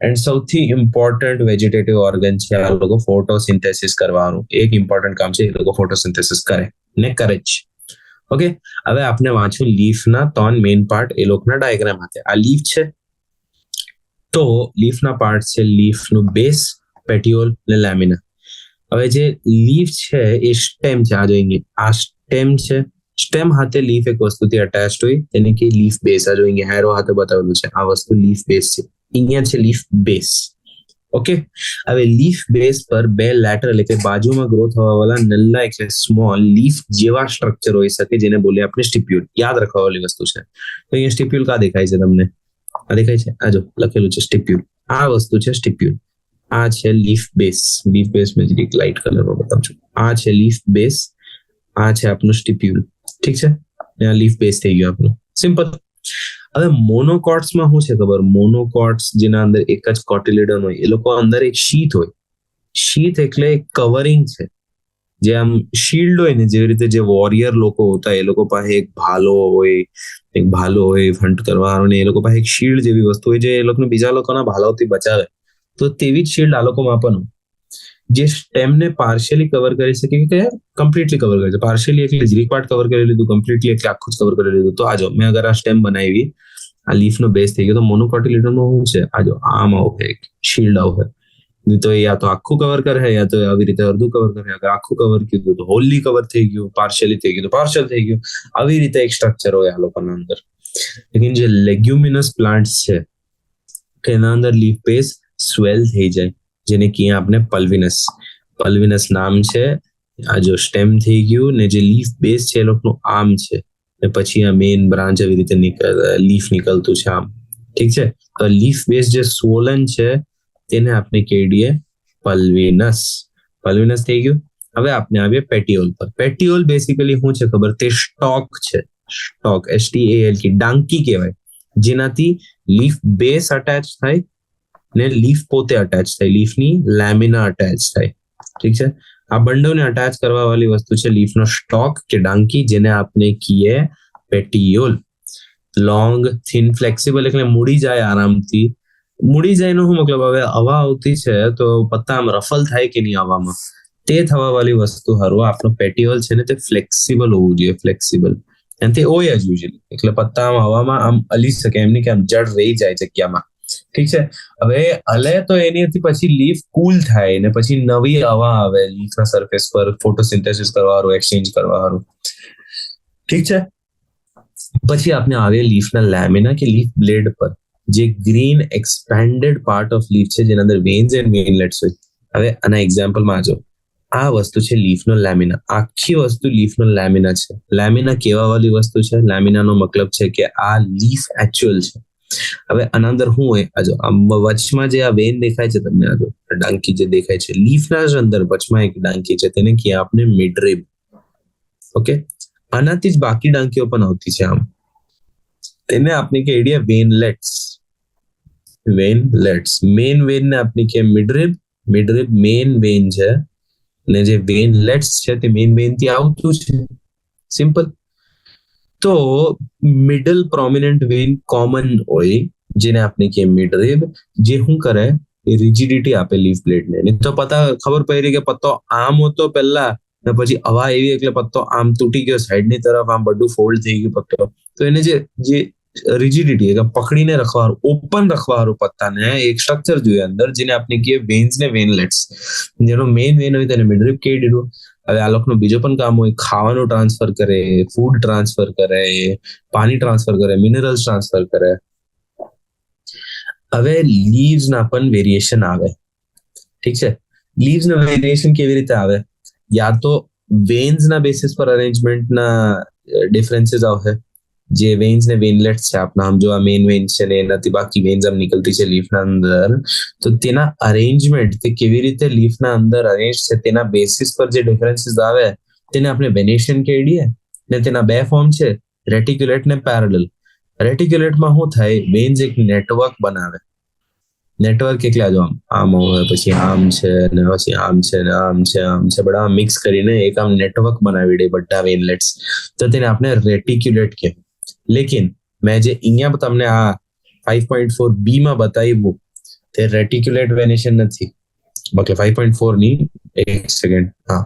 એન્ડ સૌથી ઇમ્પોર્ટન્ટ વેજીટેટિવ ઓર્ગન છે આ લોકો ફોટોસિન્થેસિસ કરવાનું. એક ઇમ્પોર્ટન્ટ કામ છે, એ લોકો ફોટોસિન્થેસિસ કરે ને કરે જ. ઓકે, હવે આપણે વાંચ્યું લીફના 3 મેઇન પાર્ટ એ લોકોના ડાયાગ્રામ hatte. આ લીફ છે તો લીફના પાર્ટ છે લીફનું બેઝ, પેટિયોલ ને લેમિના. હવે જે લીફ છે એ સ્ટેમ છે. આ જોઈને આ સ્ટેમ છે. સ્ટેમ હાથે લીફ એક વસ્તુથી અટેચ્ડ હોય તેને કે લીફ બેઝ. આ જોઈને હેરો હાથે બતાવેલું છે, આ વસ્તુ લીફ બેઝ છે. અહીંયા છે લીફ બેઝ. ઓકે, હવે લીફ બેઝ પર બે લેટરલ એટલે બાજુમાં ગ્રો થવા વાળા નલ્લા એટલે સ્મોલ લીફ જેવા સ્ટ્રક્ચર હોઈ શકે જેને બોલે આપણે સ્ટિપ્યુલ. યાદ રાખવા વાળી વસ્તુ છે. તો અહીંયા સ્ટિપ્યુલ કા દેખાય છે તમને? આ દેખાય છે, આ જો લખેલું છે સ્ટિપ્યુલ. આ વસ્તુ છે સ્ટિપ્યુલ. આ છે લીફ બેઝ. લીફ બેઝ મેં એક લાઇટ કલરમાં બતાવું છું. આ છે લીફ બેઝ, આ છે આપણું સ્ટિપ્યુલ. ઠીક છે, આ લીફ બેઝ થઈ ગયું આપણું. સિમ્પલ. હવે મોનોકોટ્સમાં શું છે ખબર? મોનોકોટ્સ જેના અંદર એક જ કોટિલિડન હોય, એ લોકો અંદર એક શીથ હોય. શીથ એટલે એક કવરિંગ છે, જે આમ શિલ્ડ હોય ને, જેવી રીતે જે વોરિયર લોકો હોતા એ લોકો પાસે એક ભાલો હોય હન્ટ કરવાનો, ને એ લોકો પાસે એક શિલ્ડ જેવી વસ્તુ હોય જે એ લોકોને બીજા લોકોના ભાલાઓથી બચાવે. તો તેવી જ શિલ્ડ આ લોકોમાં પણ જે સ્ટેમને પાર્શિયલી કવર કરી શકે કે કમ્પ્લીટલી કવર કરે છે. પાર્શિયલી એટલે જરીક પાર્ટ કવર કરી લીધું, કમ્પ્લીટલી એટલે આખું જ કવર કરી લીધું. તો આજો મેં અગર આ સ્ટેમ બનાવી, આ લીફનો બેઝ થઈ ગયો, તો મોનોકોટિલિડનમાં શું છે? આજો આમ આવે એક શિલ્ડ આવે, તો યા તો આખું કવર કરે, યા તો આવી રીતે અડધું કવર કરે. અગર આખું કવર કીધું તો હોલી કવર થઈ ગયું, પાર્શિયલી થઈ ગયું તો પાર્શિયલ થઈ ગયું. આવી રીતે એક સ્ટ્રક્ચર હોય આ લોકોના અંદર. લેકિન જે લેગ્યુમિનસ પ્લાન્ટ્સ છે એના અંદર લીફ બેઝ સ્વેલ થઈ જાય, જેને કે આપણે પલ્વિનસ નામ છે. આ જો સ્ટેમ થઈ ગયું ને જે લીફ બેઝ છે એ લોકોનું આમ છે, ને પછી આ મેઇન બ્રાન્ચ આવી રીતે લીફ નીકળતું છે આમ. ઠીક છે, તો લીફ બેઝ જે સ્વોલન છે તેને આપણે કહી દઈએ પલ્વિનસ થઈ ગયું. હવે આપણે આવીએ પેટિયોલ પર. પેટિયોલ બેસિકલી શું છે ખબર? તે સ્ટોક છે. સ્ટોક STAL की ડાંકી કહેવાય, જેનાથી લીફ બેઝ અટેચ થાય ને લીફ પોતે અટેચ થાય, લીફની લેમિના અટેચ થાય. ઠીક છે, આ બંડોને અટેચ કરવા વાળી વસ્તુ છે લીફનો સ્ટોક કે ડાંકી, જેને આપણે કહીએ પેટિયોલ. લોંગ, થિન, ફ્લેક્સિબલ એટલે મુડી જાય આરામથી. મુડી જાય નો શું મતલબ? હવે હવા આવતી છે તો પત્તા આમ રફલ થાય કે નહીં હવામાં, તે થવા વાળી વસ્તુ હારું આપણો પેટિયોલ છે ને તે ફ્લેક્સિબલ હોવું જોઈએ. ફ્લેક્સિબલ અને તે હોય જ યુઝ્યુઅલી, એટલે પત્તા આમ હવામાં આમ હલી શકે, એમની કે આમ જડ રહી જાય જગ્યામાં. ઠીક છે, હવે હલે તો એની પછી લીફ કૂલ થાય ને પછી નવી હવા આવે લીફના સરફેસ પર ફોટોસિન્થેસિસ કરવાનું, એક્સચેન્જ કરવાનું. ઠીક છે, પછી આપણે આવીએ લીફના લેમિના કે લીફ બ્લેડ પર, જે green expanded part of leaf છે જેના અંદર વેન્સ એન્ડ વેનલેટ્સ હોય. હવે આના એક્ઝામ્પલમાં જો આ વસ્તુ છે લીફનો લેમિના. આખી વસ્તુ લીફનો લેમિના છે. લેમિના કેવા વાળી વસ્તુ છે? લેમિનાનો મતલબ છે કે આ લીફ એક્ચ્યુઅલ છે. હવે આના અંદર શું હોય? આજો વચમાં જે આ વેન દેખાય છે તમને, આજો ડાંકી જે દેખાય છે લીફના જ અંદર વચમાં એક ડાંકી છે, તેને કહીએ આપણે મિડરિબ. ઓકે, આનાથી જ બાકી ડાંકીઓ પણ આવતી છે આમ, તેને આપણે કહીએ વેનલેટ્સ. મેઇન વેન ને આપણે કહીએ મિડરિબ. મિડરિબ મેઇન વેન છે ને જે વેનલેટ્સ છે તે મેઇન વેન થી આવતું છે. સિમ્પલ. તો મિડલ પ્રોમિનન્ટ વેન કોમન હોય જેને આપણે કહીએ મિડરિબ, જે શું કરે એ રિજિડિટી આપે લીફ બ્લેડને. નહીં તો પતા ખબર પડી કે પત્તો આમ હતો પહેલા ને પછી હવા એવી એટલે પત્તો આમ તૂટી ગયો સાઈડની તરફ, આમ બધું ફોલ્ડ થઈ ગયું પત્તો. તો એને જે રિજિડિટી એટલે પકડીને રખવાનું, ઓપન રખવાનું પત્તાને એક સ્ટ્રક્ચર જોઈએ અંદર, જેને આપણે કહીએ વેન્સ ને વેનલેટ્સ. જેનો મેઇન વેન હોય તેને મિડરીપ કહી દીધું. હવે આ લોકોનું બીજો પણ કામ હોય, ખાવાનું ટ્રાન્સફર કરે, ફૂડ ટ્રાન્સફર કરે, પાણી ટ્રાન્સફર કરે, મિનરલ્સ ટ્રાન્સફર કરે. હવે લીવ્સ ના પણ વેરિએશન આવે. ઠીક છે, લીવ્સ ના વેરિએશન કેવી રીતે આવે? યા તો વેન્સ ના બેસિસ પર અરેન્જમેન્ટ ના ડિફરન્સીસ આવશે. જે વેન્સ ને વેનલેટ્સ છે આપણા, આમ જો આ મેઇન વેન્સ છે ને એનાથી બાકી વેન્સ આમ નીકળતી છે લીફના અંદર, તો તેના અરેન્જમેન્ટ, તે કેવી રીતે લીફના અંદર અરેન્જ છે તેના બેસિસ પર જે ડિફરન્સીસ આવે તેને આપણે વેનેશન કહી દઈએ. ને તેના બે ફોર્મ છે, રેટિક્યુલેટ ને પેરેલલ. રેટિક્યુલેટમાં શું થાય? વેન્સ એક નેટવર્ક બનાવે. નેટવર્ક એટલે જો આમ હોય, પછી આમ છે ને પછી આમ છે ને આમ છે, આમ છે, બધા મિક્સ કરીને એક આમ નેટવર્ક બનાવી દે બધા વેનલેટ્સ, તો તેને આપણે રેટિક્યુલેટ કહે. લેકિન મેં જે અહીંયા તમને આ 5.4b માં બતાવ્યું તે રેટિક્યુલેટ વેનેશન નથી. ઓકે, 5.4 ની એક સેકન્ડ, હા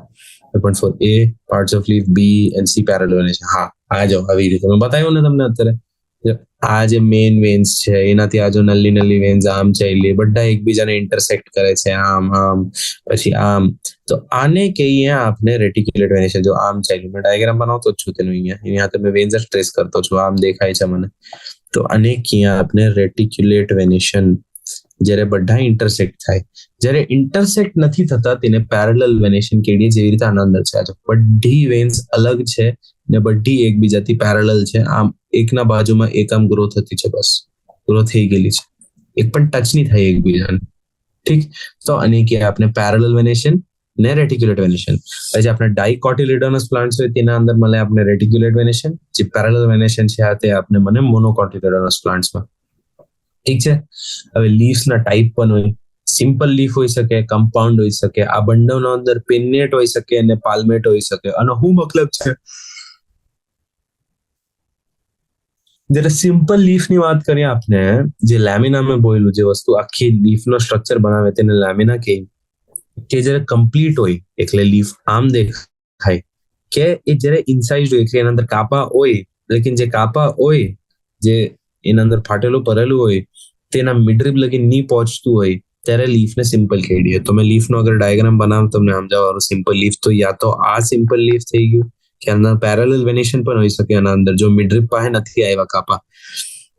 5.4a parts of leaf, B and C parallel venation. હા, આ જો આવી રીતે મેં બતાવ્યું ને તમને અત્યારે. આ જે મેઇન વેન્સ છે એનાથી આ જો નલ્લી નલ્લી વેન્સ આમ ચાલી, બધા એકબીજાને ઇન્ટરસેક્ટ કરે છે, આમ આમ પછી આમ. તો આને કહીએ આપણે રેટિક્યુલેટ વેનેશન. જો આમ ચાલ્યું, મેં ડાયાગ્રામ બનાવતો જ છું તેનું, અહીંયા તમે વેન્સ જ ટ્રેસ કરતો છું, આમ દેખાય છે મને. તો આને કહીએ આપણે રેટિક્યુલેટ વેનેશન. જ્યારે બધા ઇન્ટરસેક્ટ થાય, જ્યારે ઇન્ટરસેક્ટ નથી થતા તેને પેરેલલ વેનેશન કહીએ. જેવી રીતે આના અંદર છે, બધી વેન્સ અલગ છે ને બધી એકબીજાથી પેરેલલ છે. આમ એકના બાજુમાં એક આમ ગ્રો થતી છે, બસ ગ્રો થઈ ગયેલી છે, એક પણ ટચ નહીં થાય એકબીજાને. ઠીક, તો આને કે આપણે પેરેલલ વેનેશન ને રેટિક્યુલેટ વેનેશન. પછી આપણે ડાઇકોટિલિડોનસ પ્લાન્ટ્સ હોય તેના અંદર મળે આપણે રેટિક્યુલેટ વેનેશન. જે પેરેલલ વેનેશન છે તે આપણે મને મોનોકોટિલિડોનસ પ્લાન્ટ્સમાં. ઠીક છે. હવે લીવ્સના ટાઈપ પણ હોય, સિમ્પલ લીફ હોઈ શકે, કમ્પાઉન્ડ હોઈ શકે, આ બંનેનો અંદર પિન્નેટ હોઈ શકે અને પાલ્મેટ હોઈ શકે. અને શું મતલબ છે? જ્યારે સિમ્પલ લીફની વાત કરીએ આપણે, જે લેમિના મેં બોલ્યું, જે વસ્તુ આખી લીફનો સ્ટ્રક્ચર બનાવે તેને લેમિના કહે. કે જ્યારે કમ્પ્લીટ હોય એટલે લીફ આમ દેખાય, કે એ જ્યારે ઇનસાઇડ હોય એટલે એના અંદર કાપા હોય, લેકિન જે કાપા હોય, જે એના અંદર ફાટેલું ભરેલું હોય, તેના મિડરીબ લગી નહીં પહોંચતું હોય, ત્યારે લીફને સિમ્પલ કહી દઈએ. તો મેં લીફનો અગર ડાયાગ્રામ બનાવું તમને સમજાવવાનું. સિમ્પલ લીફ તો યા તો આ સિમ્પલ લીફ થઈ ગયું, કે અંદર પેરેલલ વેનેશન પણ હોઈ શકે. આના અંદર જો મિડરીબ પાસે નથી આવ્યા કાપા,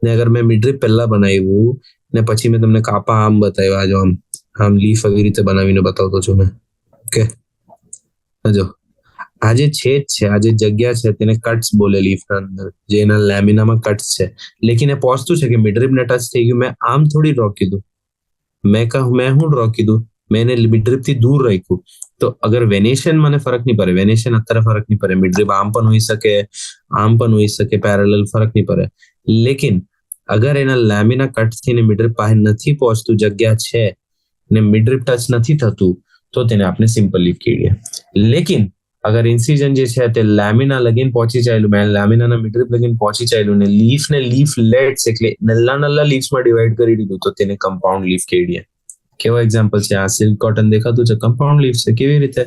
ને અગર મેં મિડરીબ પહેલા બનાવ્યું ને પછી મેં તમને કાપા આમ બતાવ્યા, જો આમ લીફ આવી રીતે બનાવીને બતાવતો છું મેં. ઓકે, જો આ જે છેદ છે, આ જે જગ્યા છે તેને કટ્સ બોલે લીફના અંદર, જે એના લેમિનામાં કટ્સ છે. લેકિન એ પહોંચતું છે કે મિડરીબને ટચ થઈ ગયું. મેં આમ થોડી ડ્રો કીધું, મેં શું ડ્રો કીધું, મેં એને મિડરીબથી દૂર રાખ્યું. તો અગર વેનેશન મને ફરક નહીં પડે, વેનેશન અત્યારે ફરક નહીં પડે, મિડરીબ આમ પણ હોઈ શકે, આમ પણ હોઈ શકે, પેરેલલ ફરક નહીં પડે. લેકિન અગર એના લેમિના કટ થઈને મિડરીબ પાસે નથી પહોંચતું, જગ્યા છે ને મિડરીબ ટચ નથી થતું, તો તેને આપણે સિમ્પલ લીફ કહીએ. લેકિન અગર ઇન્સિઝન જે છે તે લેમિના લગીન પહોંચી ચાલ્યું, મેં લેમિનાના મિડરીબ લગીન પહોંચી ચાલ્યું ને લીફને લીફલેટ્સ એટલે નલ્લા લીફ્સમાં ડિવાઈડ કરી દીધું, તો તેને કમ્પાઉન્ડ લીફ કહીએ. કેવો એક્ઝામ્પલ છે? આ સિલ્ક કોટન દેખાતું છે, કમ્પાઉન્ડ લીફ છે. કેવી રીતે?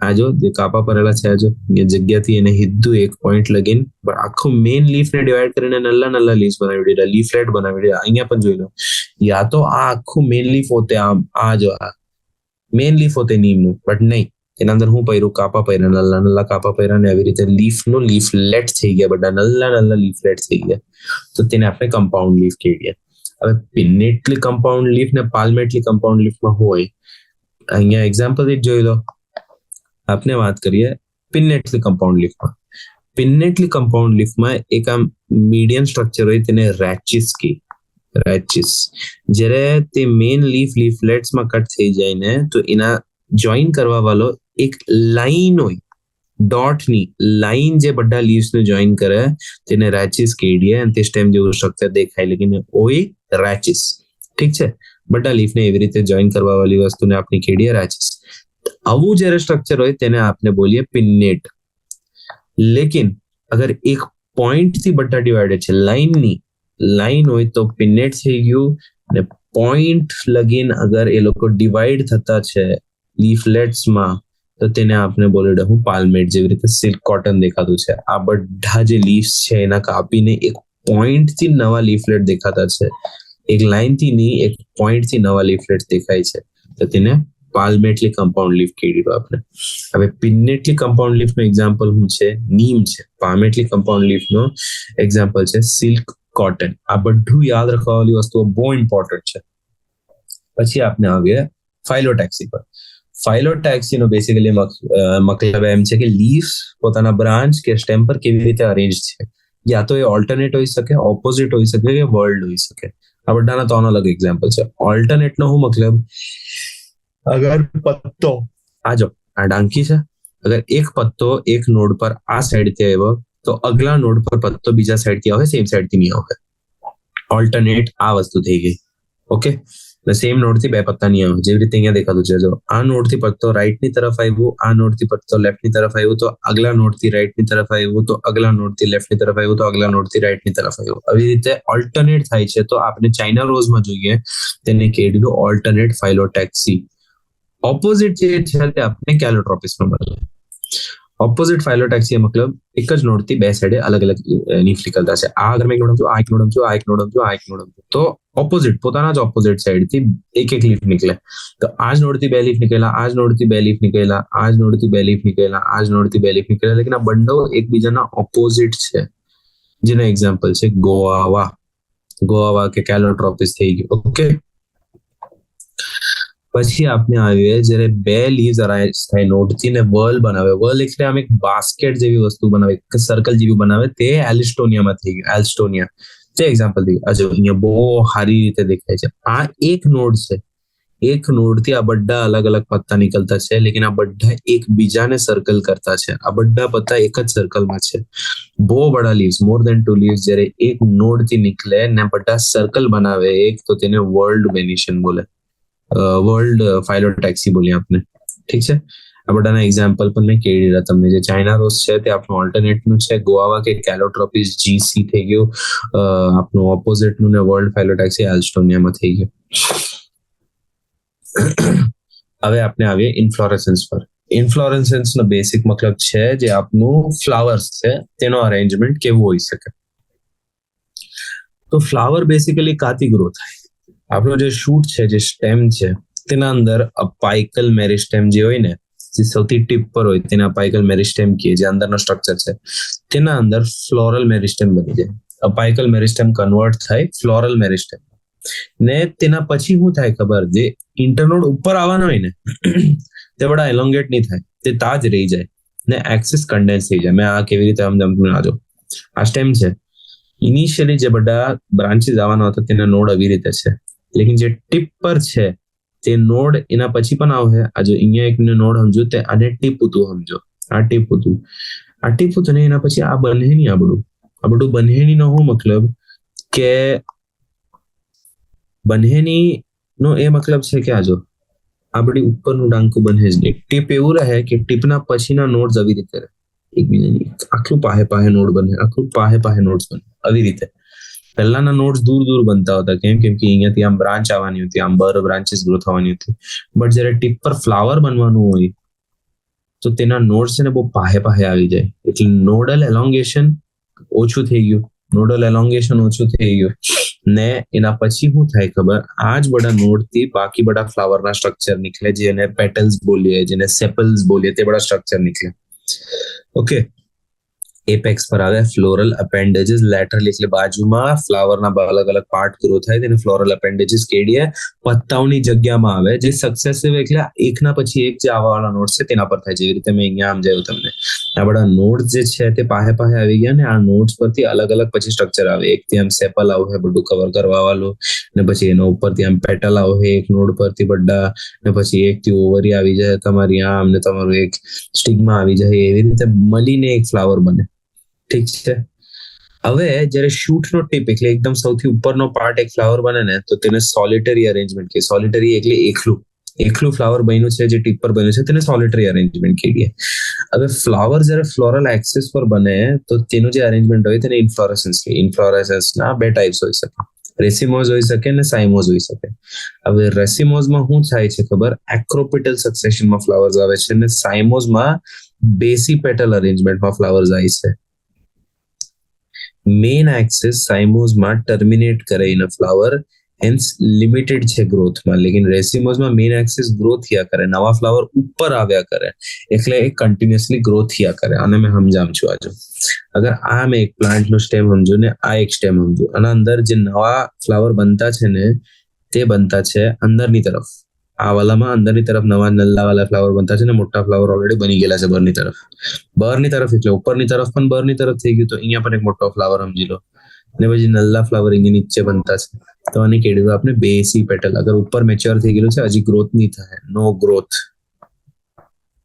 આ જો જે કાપા પડેલા છે, આ જો એ જગ્યાથી એને સીધું એક પોઈન્ટ લગીન આખું મેઇન લીફને ડિવાઈડ કરીને નલ્લા લીવ્સ બનાવી દીધા, લીફલેટ બનાવી દીધા. અહીંયા પણ જોઈ લો, યા તો આ આખું મેઇન લીફ હોતે, આમ આ જો આ મેઇન લીફ હોતે નીમનું, બટ નહીં, એના અંદર હું પહેર્યું, કાપા પહેર્યા, નલ્લા કાપા પહેર્યા, ને આવી રીતે લીફનો લીફલેટ થઈ ગયા, બધા નલ્લા લીફલેટ થઈ ગયા. તો તેને આપણે કમ્પાઉન્ડ લીફ કહીએ. હવે પિન્નેટલી કમ્પાઉન્ડ લીફ ને પાલ્મેટલી કમ્પાઉન્ડ લીફમાં હોય, અહીંયા એક્ઝામ્પલ જ જોઈ લો. આપણે વાત કરીએ પિન્નેટલી કમ્પાઉન્ડ લીફમાં. પિન્નેટલી કમ્પાઉન્ડ લીફમાં એક આમ મીડિયમ સ્ટ્રક્ચર હોય, તેને રેચિસ કહે. રેચિસ જ્યારે તે મેઇન લીફલેટ્સમાં કટ થઈ જાય ને, તો એના જોઈન કરવા વાળો એક લાઈન હોય, ડોટની લાઈન જે બધા લીવ્સને જોઈન કરે તેને રેચિસ કહીએ. અને તે સ્ટેમ જેવું સ્ટ્રક્ચર દેખાય, લેકિન ઓય રેચિસ. ઠીક છે, બધા લીફને એવી રીતે જોઈન કરવા વાળી વસ્તુને આપણે કહીએ રેચિસ. આવું જ્યારે સ્ટ્રક્ચર હોય તેને આપણે બોલીએ પિન્નેટ. લેકિન અગર એક પોઈન્ટ થી બધા ડિવાઈડેડ છે, લાઈન હોય તો પિન્નેટ થઈ ગયું, અને પોઈન્ટ લગીન અગર એ લોકો ડિવાઈડ થતા છે લીફલેટ્સમાં, તો તેને આપણે બોલી હું પાલ્મેટ. જેવી રીતે સિલ્ક કોટન દેખાતું છે, આ બધા જે લીવ્સ છે એના કાપીને એક પોઈન્ટ થી નવા લીફલેટ દેખાતા છે, એક લાઈન થી નહીં, એક પોઈન્ટ થી નવા લીફલેટ દેખાય છે, તો તેને પાલ્મેટલી કમ્પાઉન્ડ લીફ કીધું આપણે. હવે પિન્નેટલી કમ્પાઉન્ડ લીફ નો એક્ઝામ્પલ શું છે? નીમ છે. પાલ્મેટલી કમ્પાઉન્ડ લીફ નો એક્ઝામ્પલ છે સિલ્ક, કોટન. આ બધું યાદ રાખવા વાળી વસ્તુઓ બહુ ઇમ્પોર્ટન્ટ છે. પછી આપણે આવીએ ફાઇલોટેક્સી પર. ફાઇલોટેક્સી નો બેસિકલી મતલબ એમ છે કે લીફ પોતાના બ્રાન્ચ કે સ્ટેમ પર કેવી રીતે અરેન્જ છે. યા તો એ ઓલ્ટરનેટ હોઈ શકે, ઓપોઝિટ હોઈ શકે કે વર્લ્ડ હોઈ શકે. આ બધાના ત્રણ અલગ એક્ઝામ્પલ છે. ઓલ્ટરનેટ નો શું મતલબ? અગર પત્તો આ ડાંકી છે, અગર એક પત્તો એક નોડ પર આ સાઈડ થી આવ્યો તો અગલા નોડ પર પત્તો બીજા સાઈડ થી આવે, સેમ સાઈડ થી નહીં આવે. ઓલ્ટરનેટ આ વસ્તુ થઈ ગઈ. ઓકે, સેમ નોડ થી બે પત્તા નહીં આવે, જેવી રીતે અહીંયા દેખાતું છે. જો આ નોડ થી પત્તો રાઈટ ની તરફ આવ્યું, આ નોડ થી પત્તો લેફ્ટ ની તરફ આવ્યું, તો અગલા નોડ થી રાઈટ ની તરફ આવ્યું, તો અગલા નોડ થી લેફ્ટ ની તરફ આવ્યું, તો અગલા નોડ થી રાઈટ ની તરફ આવ્યું. આવી રીતે ઓલ્ટરનેટ થાય છે. તો આપણે ચાઇના રોઝમાં જોઈએ, તેને કીધું ઓલ્ટરનેટ ફાઇલોટેક્સી. ઓપોઝિટ જે છે તે આપણે કેલોટ્રોપિસમાં મળે. ઓપોઝિટ ફાઇલોટેક્સી મતલબ એક જ નોડ થી બે સાઈડે અલગ અલગ લીફ નીકળતા છે. આ અગર મેં એક નોડ સમજો, આ એક નોડ સમજો, આ એક નોડ સમજો, આ એક નોડ સમજો, તો ઓપોઝિટ પોતાના જ ઓપોઝિટ સાઈડ થી એક એક લીફ નીકળે. તો આ જ નોડ થી બે લીફ નીકળેલા, આ જ નોડ થી બે લીફ નીકળેલા, આ જ નોડ થી બે લીફ નીકળેલા, આ જ નોડ થી બે લીફ નીકળેલા, લેકિન આ બંડો એકબીજાના ઓપોઝિટ છે. જેના એક્ઝામ્પલ છે ગોઆવા કે કેલોટ્રોપિસ થઈ ગયું. ઓકે, પછી આપણે આવીએ જ્યારે બે લીવ્સ અરાઇઝ થાય નોડ થી ને વર્લ બનાવે. વર્લ એટલે આમ એક બાસ્કેટ જેવી વસ્તુ બનાવે, એક સર્કલ જેવી બનાવે, તે એલિસ્ટોનિયામાં થઈ ગયું. એલ્સ્ટોનિયા જે એક્ઝામ્પલ થઈ ગયું. હજુ અહીંયા બહુ સારી રીતે દેખાય છે. આ એક નોડ છે, એક નોડ થી આ બધા અલગ અલગ પત્તા નીકળતા છે, લેકિન આ બધા એકબીજાને સર્કલ કરતા છે. આ બધા પત્તા એક જ સર્કલમાં છે. બહુ બડા લીવ્સ, મોર દેન 2 લીવ્સ જ્યારે એક નોડ થી નીકળે ને બધા સર્કલ બનાવે એક, તો તેને વર્લ્ડ વેનિશન બોલે, વર્લ્ડ ફાઇલોટેક્સી બોલીએ આપણે. ઠીક છે, આ બધાના એક્ઝામ્પલ પણ મેં કહી દીધા તમને. જે ચાઇના રોઝ છે તે આપણું ઓલ્ટરનેટ નું છે, ગોઆવા કે કેલોટ્રોપિસ જીસી થઈ ગયું આપણું ઓપોઝિટ નું, ને વર્લ્ડ ફાઇલોટેક્સી એલ્સ્ટોનિયામાં થઈ ગયું. હવે આપણે આવીએ ઇન્ફ્લોરેસન્સ પર. ઇન્ફ્લોરેસન્સ નો બેસિક મતલબ છે જે આપનું ફ્લાવર્સ છે તેનો અરેન્જમેન્ટ કેવું હોઈ શકે. તો ફ્લાવર બેસિકલી કાથી ગ્રો થાય? આપણો જે શૂટ છે, જે સ્ટેમ છે, તેના અંદર અપાઇકલ મેરિસ્ટેમ જે હોય ને, જે સૌથી ટીપ પર હોય તેને અપાઇકલ મેરિસ્ટેમ કહે, જે અંદરનો સ્ટ્રક્ચર છે. તેના અંદર ફ્લોરલ મેરિસ્ટેમ બની જાય. અપાઇકલ મેરિસ્ટેમ કન્વર્ટ થાય ફ્લોરલ મેરિસ્ટેમ, ને તેના પછી શું થાય ખબર? જે ઇન્ટરનોડ ઉપર આવવાના હોય ને તે બડા એલોંગેટ નહીં થાય, તે તાજ રહી જાય ને એક્સિસ કન્ડેન્સ થઈ જાય. મેં આ કેવી રીતે આજો આ સ્ટેમ છે, ઇનિશિયલી જે બધા બ્રાન્ચીસ આવવાના હતા તેના નોડ આવી રીતે છે, લેકિન જે ટીપ પર છે તે નોડ એના પછી પણ આવે. આ જો અહીંયા એક નોડ સમજો, તે આને ટીપ હતું સમજો, આ ટીપ હતું, આ ટીપ હતું ને એના પછી આ બને નહીં. આ બધું બને નહીં નો હું મતલબ કે બન્હેની નો એ મતલબ છે કે આજો આ બધી ઉપરનું ડાંકું બને જ નહીં. ટીપ એવું રહે કે ટીપના પછીના નોડ્સ આવી રીતે રહે, એકબીજાની આટલું પાહે નોડ બને, આટલું પાહે નોડ્સ બને આવી રીતે. પહેલાના નોડ્સ દૂર બનતા હતા. કેમ કે અહીંયાથી આમ બ્રાન્ચ આવવાની હતી, આમ બ્રાન્ચીસ ગ્રો થવાની હતી. બટ જ્યારે ટીપ પર ફ્લાવર બનવાનું હોય તો તેના નોડ્સ છે ને બહુ પાહે આવી જાય, એટલે નોડલ એલોંગેશન ઓછું થઈ ગયું. ને એના પછી શું થાય ખબર? આ જ બધા નોડ થી બાકી બધા ફ્લાવરના સ્ટ્રક્ચર નીકળે, જેને પેટલ્સ બોલીએ, જેને સેપલ્સ બોલીએ, તે બધા સ્ટ્રક્ચર નીકળે. ઓકે, એપેક્સ પર આવે ફ્લોરલ અપેન્ડેજીસ. લેટરલ એટલે બાજુમાં ફ્લાવરના અલગ અલગ પાર્ટ ગ્રો થાય, તેને ફ્લોરલ અપેન્ડેજીસ કહીએ. પત્તાઓની જગ્યામાં આવે, જે સક્સેસિવ એટલે એકના પછી એક જે આવવાવાળા નોડ છે તેના પર થાય. જેવી રીતે મેં અહીંયા સમજાવ્યું તમને, આ બધા નોડ્સ જે છે તે પાહે આવી ગયા, ને આ નોડ્સ પરથી અલગ અલગ પછી સ્ટ્રક્ચર આવે. એકથી આમ સેપલ આવે, બધું કવર કરવા વાળું, ને પછી એના ઉપરથી આમ પેટલ આવે એક નોડ પરથી બધા, ને પછી એકથી ઓવરી આવી જાય તમારી આમ, ને તમારું એક સ્ટિગ્મા આવી જાય. એવી રીતે મળીને એક ફ્લાવર બને. ઠીક છે, હવે જયારે શૂટ નો ટીપ એટલે એકદમ સૌથી ઉપરનો પાર્ટ એક ફ્લાવર બને ને, તો તેને સોલિટરી અરેન્જમેન્ટ કહે. સોલિટરી એટલે એકલું ફ્લાવર બન્યું છે, જે ટીપ પર બન્યું છે, તેને સોલિટરી અરેન્જમેન્ટ કહીએ. હવે ફ્લાવર જયારે ફ્લોરલ એક્સિસ પર બને તો તેનું જે અરેન્જમેન્ટ હોય તેને ઇન્ફ્લોરેસન્સ કહે. ઇન્ફ્લોરેસન્સના બે ટાઈપ્સ હોઈ શકે, રેસિમોઝ હોઈ શકે ને સાઇમોઝ હોઈ શકે. હવે રેસિમોઝમાં શું થાય છે ખબર? એક્રોપિટલ સક્સેશનમાં ફ્લાવર્સ આવે છે, અને સાઇમોઝમાં બેસી પેટલ અરેન્જમેન્ટમાં ફ્લાવર્સ આવે છે. મેઇન એક્સિસ સાઇમોસમાં ટર્મિનેટ કરે in a flower, hence limited છે ગ્રોથમાં. લેકિન રેસિમોસમાં મેઇન એક્સિસ ગ્રો થયા કરે, નવા ફ્લાવર ઉપર આવ્યા કરે, એટલે એ કન્ટિન્યુઅસલી ગ્રો થયા કરે. અને મેં સમજાવું છું આજે. અગર આ મેં એક પ્લાન્ટનું સ્ટેમ સમજુ ને આ એક સ્ટેમ સમજુ, અને અંદર જે નવા ફ્લાવર બનતા છે ને તે બનતા છે અંદરની તરફ. આ વાલામાં અંદરની તરફ નવા નલ્લા વાળા ફ્લાવર બનતા છે ને મોટા ફ્લાવર ઓલરેડી બની ગયેલા છે બહારની તરફ. બહારની તરફ એટલે ઉપરની તરફ પણ બહારની તરફ થઈ ગયું, તો અહીંયા પણ એક મોટો ફ્લાવર સમજી લો. ને પછી નલ્લા ફ્લાવર અહીંયા નીચે બનતા છે, તો આની કેટેગરી આપણે બેસી પેટલ. અગર ઉપર મેચ્યોર થઈ ગયેલું છે, હજી ગ્રોથ નહીં થાય, નો ગ્રોથ,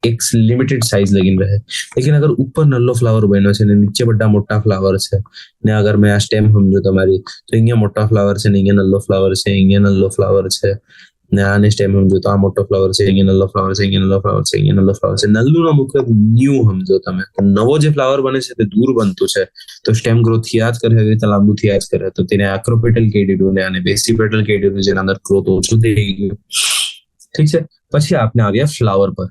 એક લિમિટેડ સાઇઝ લગીન રહે. લેકિન અગર ઉપર નલ્લો ફ્લાવર બન્યો છે ને નીચે બધા મોટા ફ્લાવર છે, ને અગર મેં આ સ્ટેમ સમજો તમારી, તો અહીંયા મોટા ફ્લાવર છે ને અહીંયા નલ્લો ફ્લાવર છે, અહીંયા નલ્લો ફ્લાવર છે, ને આને સ્ટેમ સમજો તો આ મોટો ફ્લાવર છે, અહીંયા નલ્લો ફ્લાવર છે, અહીંયા નલ્લો ફ્લાવર છે, અહીંયા નલ્લો ફ્લાવર છે. નલ્લું નો મુખ્ય ન્યૂ સમજો તમે. નવો જે ફ્લાવર બને છે તે દૂર બનતું છે, તો સ્ટેમ ગ્રોથ થયા જ કરે, એવી રીતે લાંબુ થયા જ કરે. તો તેને એક્રોપેટલ કહી દીધું ને આને બેસીપેટલ કહી દીધું, જેના અંદર ગ્રોથ ઓછું થઈ ગયું. ઠીક છે. પછી આપણે આવ્યા ફ્લાવર પર.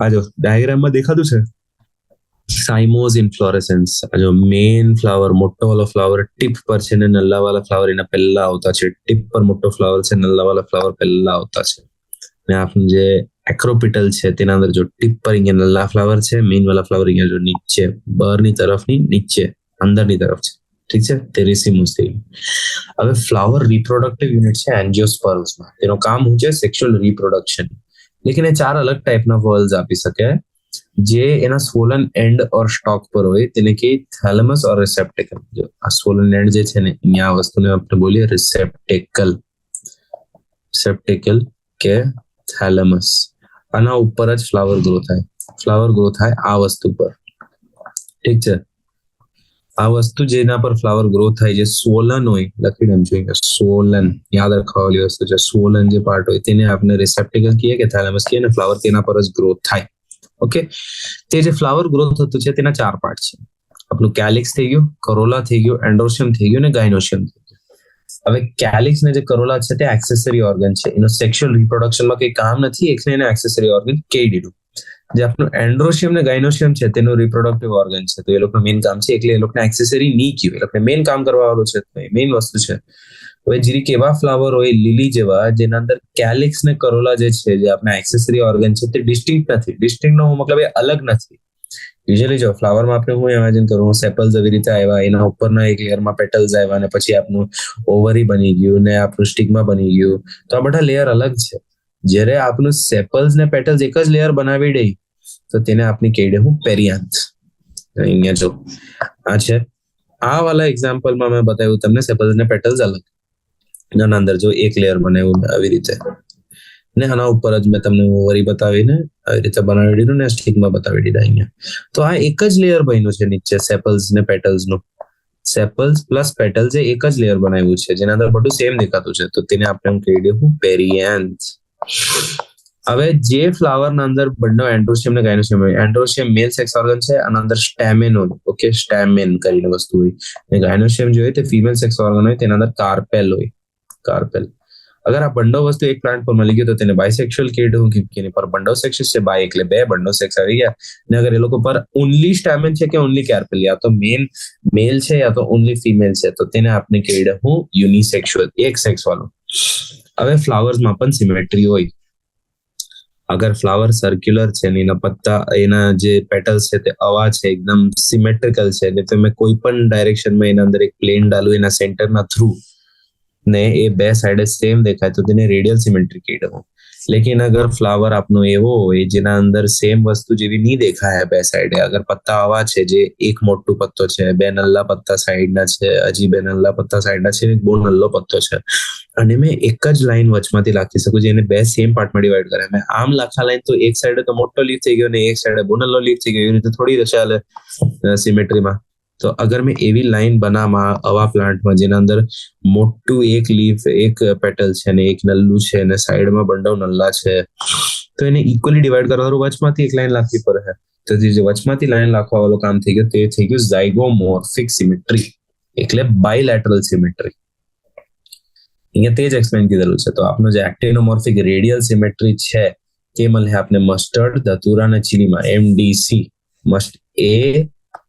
આ જો ડાયાગ્રામમાં દેખાતું છે સાઇમોસ ઇન્ફ્લોરેસન્સ. આ જો મેઇન ફ્લાવર, મોટો વાળો ફ્લાવર ટીપ પર છે ને નલ્લા વાળા ફ્લાવર એના પહેલા આવતા છે. ટીપ પર મોટો ફ્લાવર છે, નલ્લા વાળા ફ્લાવર પહેલા આવતા છે. ને આપણું જે એક્રોપિટલ છે તેના અંદર જો ટીપ પર અહીંયા નલ્લા ફ્લાવર છે, મેઇન વાળા ફ્લાવર અહીંયા જો નીચે બહારની તરફની નીચે અંદરની તરફ છે. ઠીક છે, તે રેસિમોસ થઈ ગયું. હવે ફ્લાવર રિપ્રોડક્ટિવ યુનિટ છે એન્જિયોસ્પર્મ્સમાં. તેનું કામ શું છે? Sexual reproduction. લેકિન એ 4 અલગ ટાઈપના વોલ્સ આપી શકે. જે એના સ્વોલન એન્ડ ઓર સ્ટોક પર હોય તેને કે થેલેમસ ઓર રિસેપ્ટેકલ. જો આ સ્વોલન એન્ડ જે છે ને અહીંયા આ વસ્તુને આપણે બોલીએ રિસેપ્ટેકલ. રિસેપ્ટેકલ કે થેલેમસ. આના ઉપર જ ફ્લાવર ગ્રો થાય. ફ્લાવર ગ્રો થાય આ વસ્તુ પર. ઠીક છે. આ વસ્તુ જેના પર ફ્લાવર ગ્રો થાય, જે સ્વોલન હોય, લખી દેમ જોઈએ સ્વોલન, યાદ રાખવાની વસ્તુ છે. સ્વોલન જે પાર્ટ હોય તેને આપણે રિસેપ્ટેકલ કહીએ કે થેલેમસ કહીએ, ને ફ્લાવર તેના પર જ ગ્રોથ થાય. ઓકે. તે જે ફ્લાવર ગ્રોથ થતું છે તેના 4 પાર્ટ છે. આપણું કેલિક્સ થઈ ગયું, કરોલા થઈ ગયું, એન્ડોશિયમ થઈ ગયું, ને ગાયનોશિયમ થઈ ગયું. હવે કેલિક્સ ને જે કરોલા છે તે એક્સેસરી ઓર્ગન છે. એનો સેક્સ્યુઅલ રિપ્રોડક્શનમાં કઈ કામ નથી, એટલે એને એક્સેસરી ઓર્ગન કહી દીધું. જે આપણું એન્ડ્રોશિયમ ને ગાયનોશિયમ છે તેનું રિપ્રોડક્ટિવ ઓર્ગન છે, તો એ લોકોનું મેઇન કામ છે, એટલે એ લોકોને એક્સેસરી નહીં કહેવાય. એ લોકોને મેઇન કામ કરવા વાળું છે, મેઇન વસ્તુ છે. હવે જીરીક એવા ફ્લાવર હોય લીલી જેવા જેના અંદર કેલિક્સ ને કરોલા જે છે, જે આપણા એક્સેસરી ઓર્ગન છે, તે ડિસ્ટિંક્ટ નથી. ડિસ્ટિંક્ટ નો મતલબ એ અલગ નથી. યુઝ્યુઅલી જો ફ્લાવરમાં આપણે હું ઇમેજિન કરું, સેપલ્સ એવી રીતે આવ્યા, એના ઉપરના એક લેયરમાં પેટલ્સ આવ્યા, અને પછી આપણું ઓવરી બની ગયું, ને આપણું સ્ટિગ્મા બની ગયું. તો આ બધા લેયર અલગ છે. જ્યારે આપણું સેપલ્સ ને પેટલ્સ એક જ લેયર બનાવી દે તો તેને આપણી કહી દે હું પેરિયાન્થ. અહીંયા જો આ છે, આ વાળા એક્ઝામ્પલમાં મેં બતાવ્યું તમને સેપલ્સ ને પેટલ્સ અલગ, આના અંદર જો એક લેયર બનાવ્યું આવી રીતે, ને આના ઉપર જ મેં તમને ઓવરી બતાવીને આવી રીતે બનાવી દીધું, ને સ્ટિગ્મા બતાવી દીધા અહીંયા. તો આ એક જ લેયર બન્યું છે નીચે સેપલ્સ ને પેટલ્સ નું. સેપલ્સ પ્લસ પેટલ્સ એ એક જ લેયર બનાવ્યું છે, જેના અંદર બધું સેમ દેખાતું છે, તો તેને આપણે કહી દે હું પેરિયાન્થ. હવે જે ફ્લાવરના અંદર બંને એન્ડ્રોશિયમ ને ગાયનોશિયમ હોય, એન્ડ્રોશિયમ મેલ સેક્સ ઓર્ગન છે, આના અંદર સ્ટેમેન હોય. ઓકે, સ્ટેમેન કરીને વસ્તુ હોય, ને ગાયનોશિયમ જે હોય તે ફિમેલ સેક્સ ઓર્ગન હોય, તેના અંદર કાર્પેલ હોય. કાર્પેલ. અગર આ બંડો વસ્તુ એક પ્લાન્ટ પર મળી ગયો તો તેને બાયસેક્સ્યુઅલ કીધું, કે પર બંડો સેક્સ છે, બાય એટલે બે બંડો સેક્સ આવી ગયા. ને અગર એ લોકો પર ઓનલી સ્ટેમેન છે કે ઓનલી કાર્પેલ, યા તો મેલ છે યા તો ઓનલી ફિમેલ છે, તો તેને આપણે કહીએ હું યુનિસેક્સ્યુઅલ, એક સેક્સ વાળું. હવે ફ્લાવર્સમાં પણ સિમેટ્રી હોય. અગર ફ્લાવર સર્ક્યુલર છે ને એના પત્તા, એના જે પેટલ્સ છે તે આવા છે, એકદમ સિમેટ્રિકલ છે, એટલે તમે કોઈ પણ ડાયરેક્શનમાં એના અંદર એક પ્લેન ડાલું એના સેન્ટરના થ્રુ, ને એ બે સાઈડે સેમ દેખાય તો તેને રેડિયલ સિમેટ્રી કહી દઉં. લેકિન અગર ફ્લાવર આપનો એવો હોય જેના અંદર સેમ વસ્તુ જેવી નહીં દેખાય બે સાઈડે, અગર પત્તા આવા છે, જે એક મોટું પત્તો છે, બે નલ્લા પત્તા સાઈડના છે, હજી બે નલ્લા પત્તા સાઈડના છે, એક બહુ નલ્લો પત્તો છે, અને મેં એક જ લાઈન વચમાંથી લખી શકું, જેને બે સેમ પાર્ટમાં ડિવાઈડ કરે. મેં આમ લખા લાઈન તો એક સાઈડે તો મોટો લીફ થઈ ગયો ને એક સાઈડે બહુ નલ્લો લીફ થઈ ગયો, એવી રીતે થોડી ચાલે સિમેટ્રીમાં. તો અગર મેં એવી લાઈન બનાવવા આવા પ્લાન્ટમાં જેના અંદર મોટું એક લીફ, એક પેટલ છે ને એક નલ્લું છે, અને સાઈડમાં બંડો નલ્લા છે, તો એને ઇક્વલી ડિવાઈડ કરવાનું વચમાંથી એક લાઈન લખવી પડે. તો જે વચમાંથી લાઈન લખવા વાળું કામ થઈ ગયું તે થઈ ગયું ઝાયગોમોર્ફિક સિમેટ્રી, એટલે બાયલેટરલ સિમેટ્રી. અહીંયા તે જ એક્સપ્લેન કીધેલું છે. તો આપનો જે એક્ટિનોમોર્ફિક રેડિયલ સિમેટ્રી છે તે મળે આપણે મસ્ટર્ડ, ધતુરા અને ચીલીમાં, MDC. એ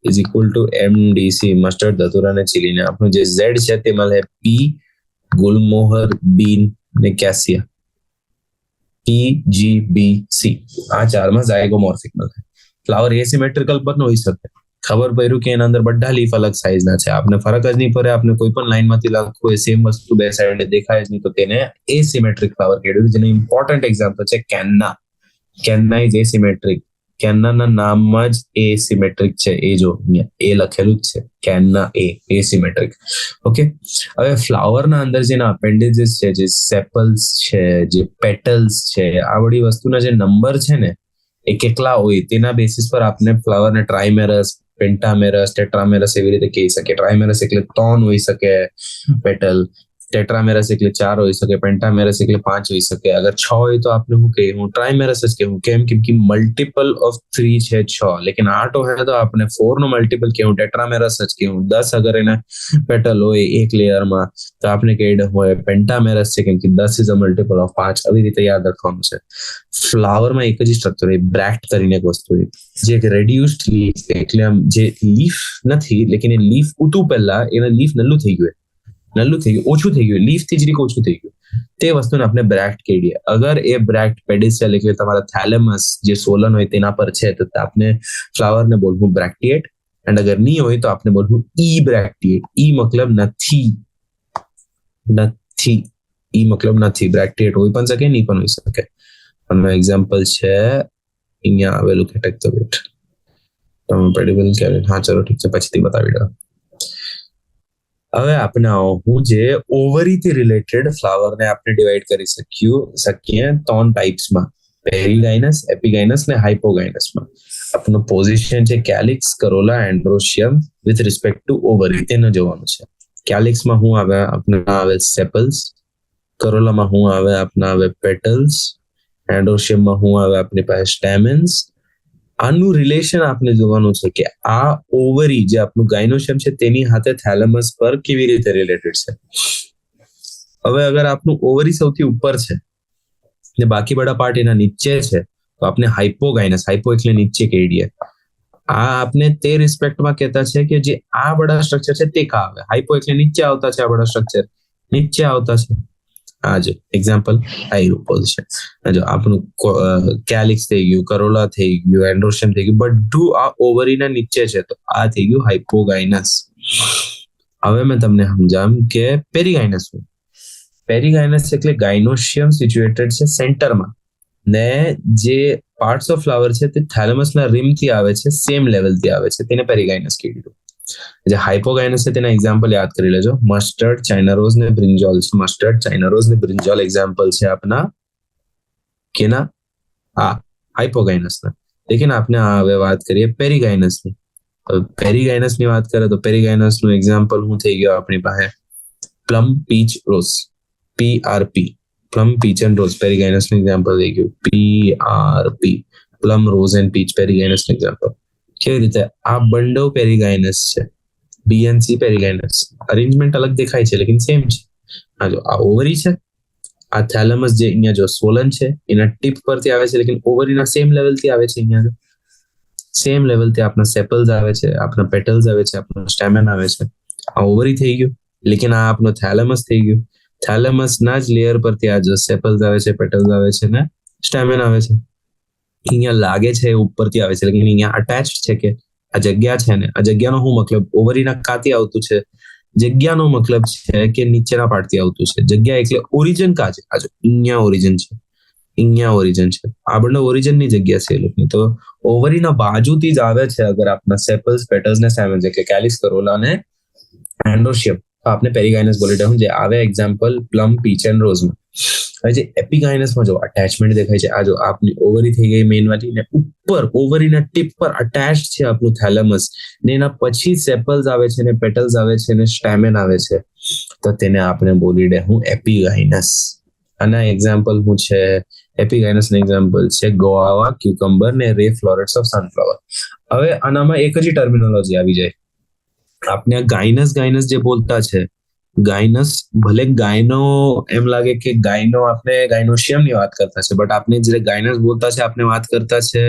is equal to MDC mustard, datura ને ચીલી ને આપણું જે Z છે તે મળે P ગુલમોહર, બીન ને કેસિયા, PGBC આ ચારમાં ઝાયગોમોર્ફિક મળે. ફ્લાવર એસિમેટ્રિકલ પણ હોઈ શકે. ખબર પડ્યું કે એના અંદર બધા લીફ અલગ સાઈઝના છે, આપને ફરક જ નહીં પડે, આપને કોઈ પણ લાઈનમાંથી લખવું એ સેમ વસ્તુ બે સાઈડે દેખાય જ નહીં, તો તેને એસિમેટ્રિક ફ્લાવર કહેવાય. જેનું ઇમ્પોર્ટન્ટ એક્ઝામ્પલ છે કેન્ના. કેન્ના ઇઝ એસિમેટ્રિક. કેન્નાના નામમાં જ એસિમેટ્રિક છે, એ જો અહીંયા એ લખેલું જ છે, કેન્ના એસિમેટ્રિક. ઓકે, હવે ફ્લાવરના અંદર જેના અપેન્ડેજીસ છે, જે સેપલ્સ છે, જે પેટલ્સ છે, આ બધી વસ્તુના જે નંબર છે ને એ કેટલા હોય તેના બેસિસ પર આપણે ફ્લાવરને ટ્રાઇમેરસ, પેન્ટામેરસ, ટેટ્રામેરસ એવી રીતે કહી શકીએ. ટ્રાઇમેરસ એટલે 3 હોઈ શકે પેટલ, ટેટ્રામેરસ એટલે 4 હોઈ શકે, પેન્ટામેરસ એટલે 5 હોઈ શકે. અગર 6 હોય તો આપણે શું કહીએ, હું ટ્રાઇમેરસ જ કહું. કેમ કે મલ્ટીપલ ઓફ 3 છે 6, લેकिन 8 હોય તો આપણે 4 નો મલ્ટીપલ કહું, ટેટ્રામેરસ જ કહું. 10 અગર એને પેટલ હોય એક લેયરમાં તો આપણે કહી હોય પેન્ટામેરસ છે, કેમ કે 10 ઇઝ અ મલ્ટીપલ ઓફ 5. આવી રીતે યાદ રાખવાનું છે. ફ્લાવરમાં એક જ સ્ટ્રક્ચર હોય, બ્રેક્ટ કરીને એક વસ્તુ હોય, જે એક રેડ્યુસ્ડ લીફ, એટલે આમ જે લીફ નથી, લેकिन એ લીફ ઉતું પહેલા એના લીફ નલ્લું થઈ ગયું, ઓછું થઈ ગયું, લીફ થી જ ઓછું થઈ ગયું, તે વસ્તુને આપણે બ્રેક્ટ કહીએ. અગર એ બ્રેક્ટ પેડિસેલ એટલે તમારા થેલેમસ જે સોલન હોય તેના પર છે તો આપણે ફ્લાવરને બોલવું બ્રેક્ટિએટ, એન્ડ અગર નહીં હોય તો આપણે બોલવું ઈ બ્રેક્ટિએટ. ઈ મતલબ નથી, ઈ મતલબ નથી. બ્રેક્ટિએટ હોઈ પણ શકે, નહીં પણ હોઈ શકે. આનો એક્ઝામ્પલ છે અહીંયા આવેલું કે ટેક ધ વેટ, તમે પેડિબલ કે હા ચલો ઠીક છે પછીથી બતાવી દો. હવે આપણે હું જે ઓવરીથી રિલેટેડ ફ્લાવરને આપણે ડિવાઈડ કરી શકીએ 3 ટાઈપ્સમાં, પેરીગાઇનસ, એપિગાઇનસ ને હાઇપોગાઇનસમાં. આપણું પોઝિશન છે કેલિક્સ, કરોલા, એન્ડ્રોશિયમ વિથ રિસ્પેક્ટ ટુ ઓવરી, તેને જોવાનું છે. કેલિક્સમાં શું આવે, આપણે આવે સેપલ્સ, કરોલામાં શું આવે, આપણે આવે પેટલ્સ, એન્ડ્રોશિયમમાં શું આવે આપણી પાસે સ્ટેમેન્સ. આનું રિલેશન આપણે જોવાનું છે કે આ ઓવરી જે આપણું ગાયનોશિયમ છે તેની સાથે થેલેમસ પર કેવી રીતે રિલેટેડ છે. હવે અગર આપણું ઓવરી સૌથી ઉપર છે ને બાકી બધા પાર્ટ એના નીચે છે તો આપણે હાઇપોગાઇનસ, હાઇપો એટલે નીચે કહી દઈએ. આ આપણે તે રિસ્પેક્ટમાં કહેતા છે કે જે આ બધા સ્ટ્રક્ચર છે તે કા આવે. હાઇપો એટલે નીચે આવતા છે, આ બધા સ્ટ્રક્ચર નીચે આવતા છે. આ જો એક્ઝામ્પલ આવ્યું પોઝિશન, જો આપણું કેલિક્સ થઈ ગયું, કરોલા થઈ ગયું, એન્ડ્રોશિયમ થઈ ગયું, બધું આ ઓવરીના નીચે છે, તો આ થઈ ગયું હાઇપોગાઇનસ. હવે મેં તમને સમજામ કે પેરીગાઇનસ શું. પેરીગાઇનસ એટલે ગાયનોશિયમ સિચ્યુએટેડ છે સેન્ટરમાં, ને જે પાર્ટ્સ ઓફ ફ્લાવર છે તે થેલેમસના રિમથી આવે છે, સેમ લેવલથી આવે છે, તેને પેરીગાઇનસ કીધું. જે હાઇપોગાઇનસ છે તેના એક્ઝામ્પલ યાદ કરી લેજો. મસ્ટર્ડ, ચાઇના રોઝ ને બ્રિંજોલ. મસ્ટર્ડ, ચાઇના રોઝ ને બ્રિંજોલ એક્ઝામ્પલ છે આપના કેના, આ હાઇપોગાઇનસના. લેकिन આપણે હવે વાત કરીએ પેરીગાઇનસની. પેરીગાઇનસની વાત કરીએ તો પેરીગાઇનસનું એક્ઝામ્પલ શું થઈ ગયો આપણી પાસે, plum, peach, rose, PRP, plum, peach and rose પેરીગાઇનસનું એક્ઝામ્પલ થઈ ગયું. PRP, plum, rose and peach પેરીગાઇનસનું એક્ઝામ્પલ. કેવી રીતે, આ બંડો પેરીગાઇનસ છે, BNC પેરીગાઇનસ. અરેન્જમેન્ટ અલગ દેખાય છે લેकिन સેમ છે. આ જો આ ઓવરી છે, આ થેલેમસ જે અહીંયા જો સોલન છે એના ટીપ પરથી આવે છે, લેकिन ઓવરીના સેમ લેવલથી આવે છે. અહીંયા સેમ લેવલથી આપણા સેપલ્સ આવે છે, આપણા પેટલ્સ આવે છે, આપણો સ્ટેમેન આવે છે. આ ઓવરી થઈ ગયું, લેकिन આ આપણો થેલેમસ થઈ ગયું. થેલેમસના જ લેયર પરથી આ જો સેપલ્સ આવે છે, પેટલ્સ આવે છે ને સ્ટેમેન આવે છે. અહીંયા લાગે છે ઉપરથી આવે છે, લેकिन અહીંયા અટેચ છે કે આ જગ્યા છે ને, આ જગ્યાનો શું મતલબ, ઓવરીના કાથી આવતું છે, જગ્યાનો મતલબ છે કે નીચેના પાર્ટથી આવતું છે. જગ્યા એટલે ઓરિજિન કા છે, આ જો અહીંયા ઓરિજિન છે, અહીંયા ઓરિજિન છે, આ બંને ઓરિજિનની જગ્યા છે એ લોકોની. તો ઓવરીના બાજુથી જ આવે છે અગર આપના સેપલ્સ, પેટલ્સ ને સ્ટેમેન્સ એટલે કેલિક્સ, કરોલા ને એન્ડ્રોશિયમ, તો આપણે પેરીગાઇનસ બોલી દઉં. જે આવે એક્ઝામ્પલ પ્લમ, પીચ એન્ડ રોઝમાં. હવે જે એપિગાઇનસમાં જો અટેચમેન્ટ દેખાય છે, આ જો આપની ઓવરી થઈ ગઈ મેઇન વાળી, ને ઉપર ઓવરીના ટીપ પર અટેચ છે આપણું થેલેમસ, ને એના પછી સેપલ્સ આવે છે, ને પેટલ્સ આવે છે, ને સ્ટેમેન આવે છે, તો તેને આપણે બોલી દે હું એપિગાઇનસ. આના એક્ઝામ્પલ શું છે, એપિગાઇનસના એક્ઝામ્પલ છે ગોઆવા, ક્યુકમ્બર ને રે ફ્લોરેટ્સ ઓફ સનફ્લાવર. હવે આનામાં એક જ ટર્મિનોલોજી આવી જાય. આપણે ગાઇનસ જે બોલતા છે ગાયનસ, ભલે ગાયનો એમ લાગે કે ગાયનો આપણે ગાયનોશિયમ ની વાત કરતા છે, બટ આપણે જે ગાયનસ બોલતા છે આપણે વાત કરતા છે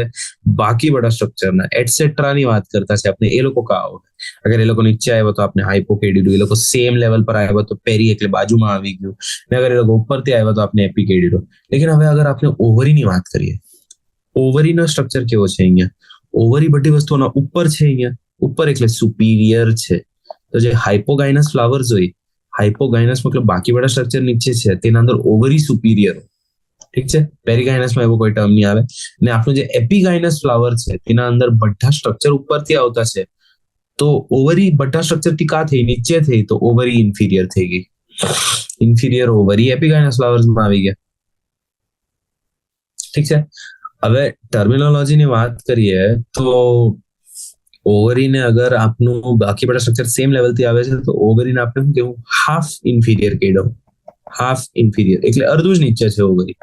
બાકી બધા સ્ટ્રક્ચરના એટસેટ્રા ની વાત કરતા છે આપણે. એ લોકો કા આવે, અગર એ લોકો નીચે આવ્યો તો આપણે હાઇપોકેડિડુ, એ લોકો સેમ લેવલ પર આવ્યો તો પેરી એટલે બાજુમાં આવી ગયું, ને અગર એ લોકો ઉપરથી આવ્યો તો આપણે એપિકેડિડુ. લેકિન હવે અગર આપણે ઓવરીની વાત કરીએ, ઓવરીનો સ્ટ્રક્ચર કેવો છે અહીંયા? ઓવરી બધી વસ્તુઓના ઉપર છે, અહીંયા ઉપર એટલે સુપીરિયર છે. તો જે હાઇપોગાયનસ ફ્લાવર્સ હોય, હાઇપોગાયનસ મતલબ બાકી બધા સ્ટ્રક્ચર નીચે છે, તેના અંદર ઓવરી સુપીરિયર, ઠીક છે. પેરીગાયનસમાં એવો કોઈ ટર્મ નહીં આવે. ને આપણું જે એપિગાયનસ ફ્લાવર છે તેના અંદર બધા સ્ટ્રક્ચર ઉપરથી આવતા છે. તો ઓવરી બધા સ્ટ્રક્ચર થી કા થઈ? નીચે થઈ, તો ઓવરી ઇન્ફિરિયર થઈ ગઈ. ઇન્ફિરિયર ઓવરી એપિગાયનસ ફ્લાવર્સમાં આવી ગયા, ઠીક છે. હવે ટર્મિનોલોજીની વાત કરીએ તો ઓવરીને અગર આપનું બાકી બધા સ્ટ્રક્ચર સેમ લેવલથી આવે છે તો ઓવરીને આપણે શું કેવું? હાફ ઇન્ફિરિયર કહેવું. હાફ ઇન્ફિરિયર એટલે અડધું જ નીચે છે ઓવરી.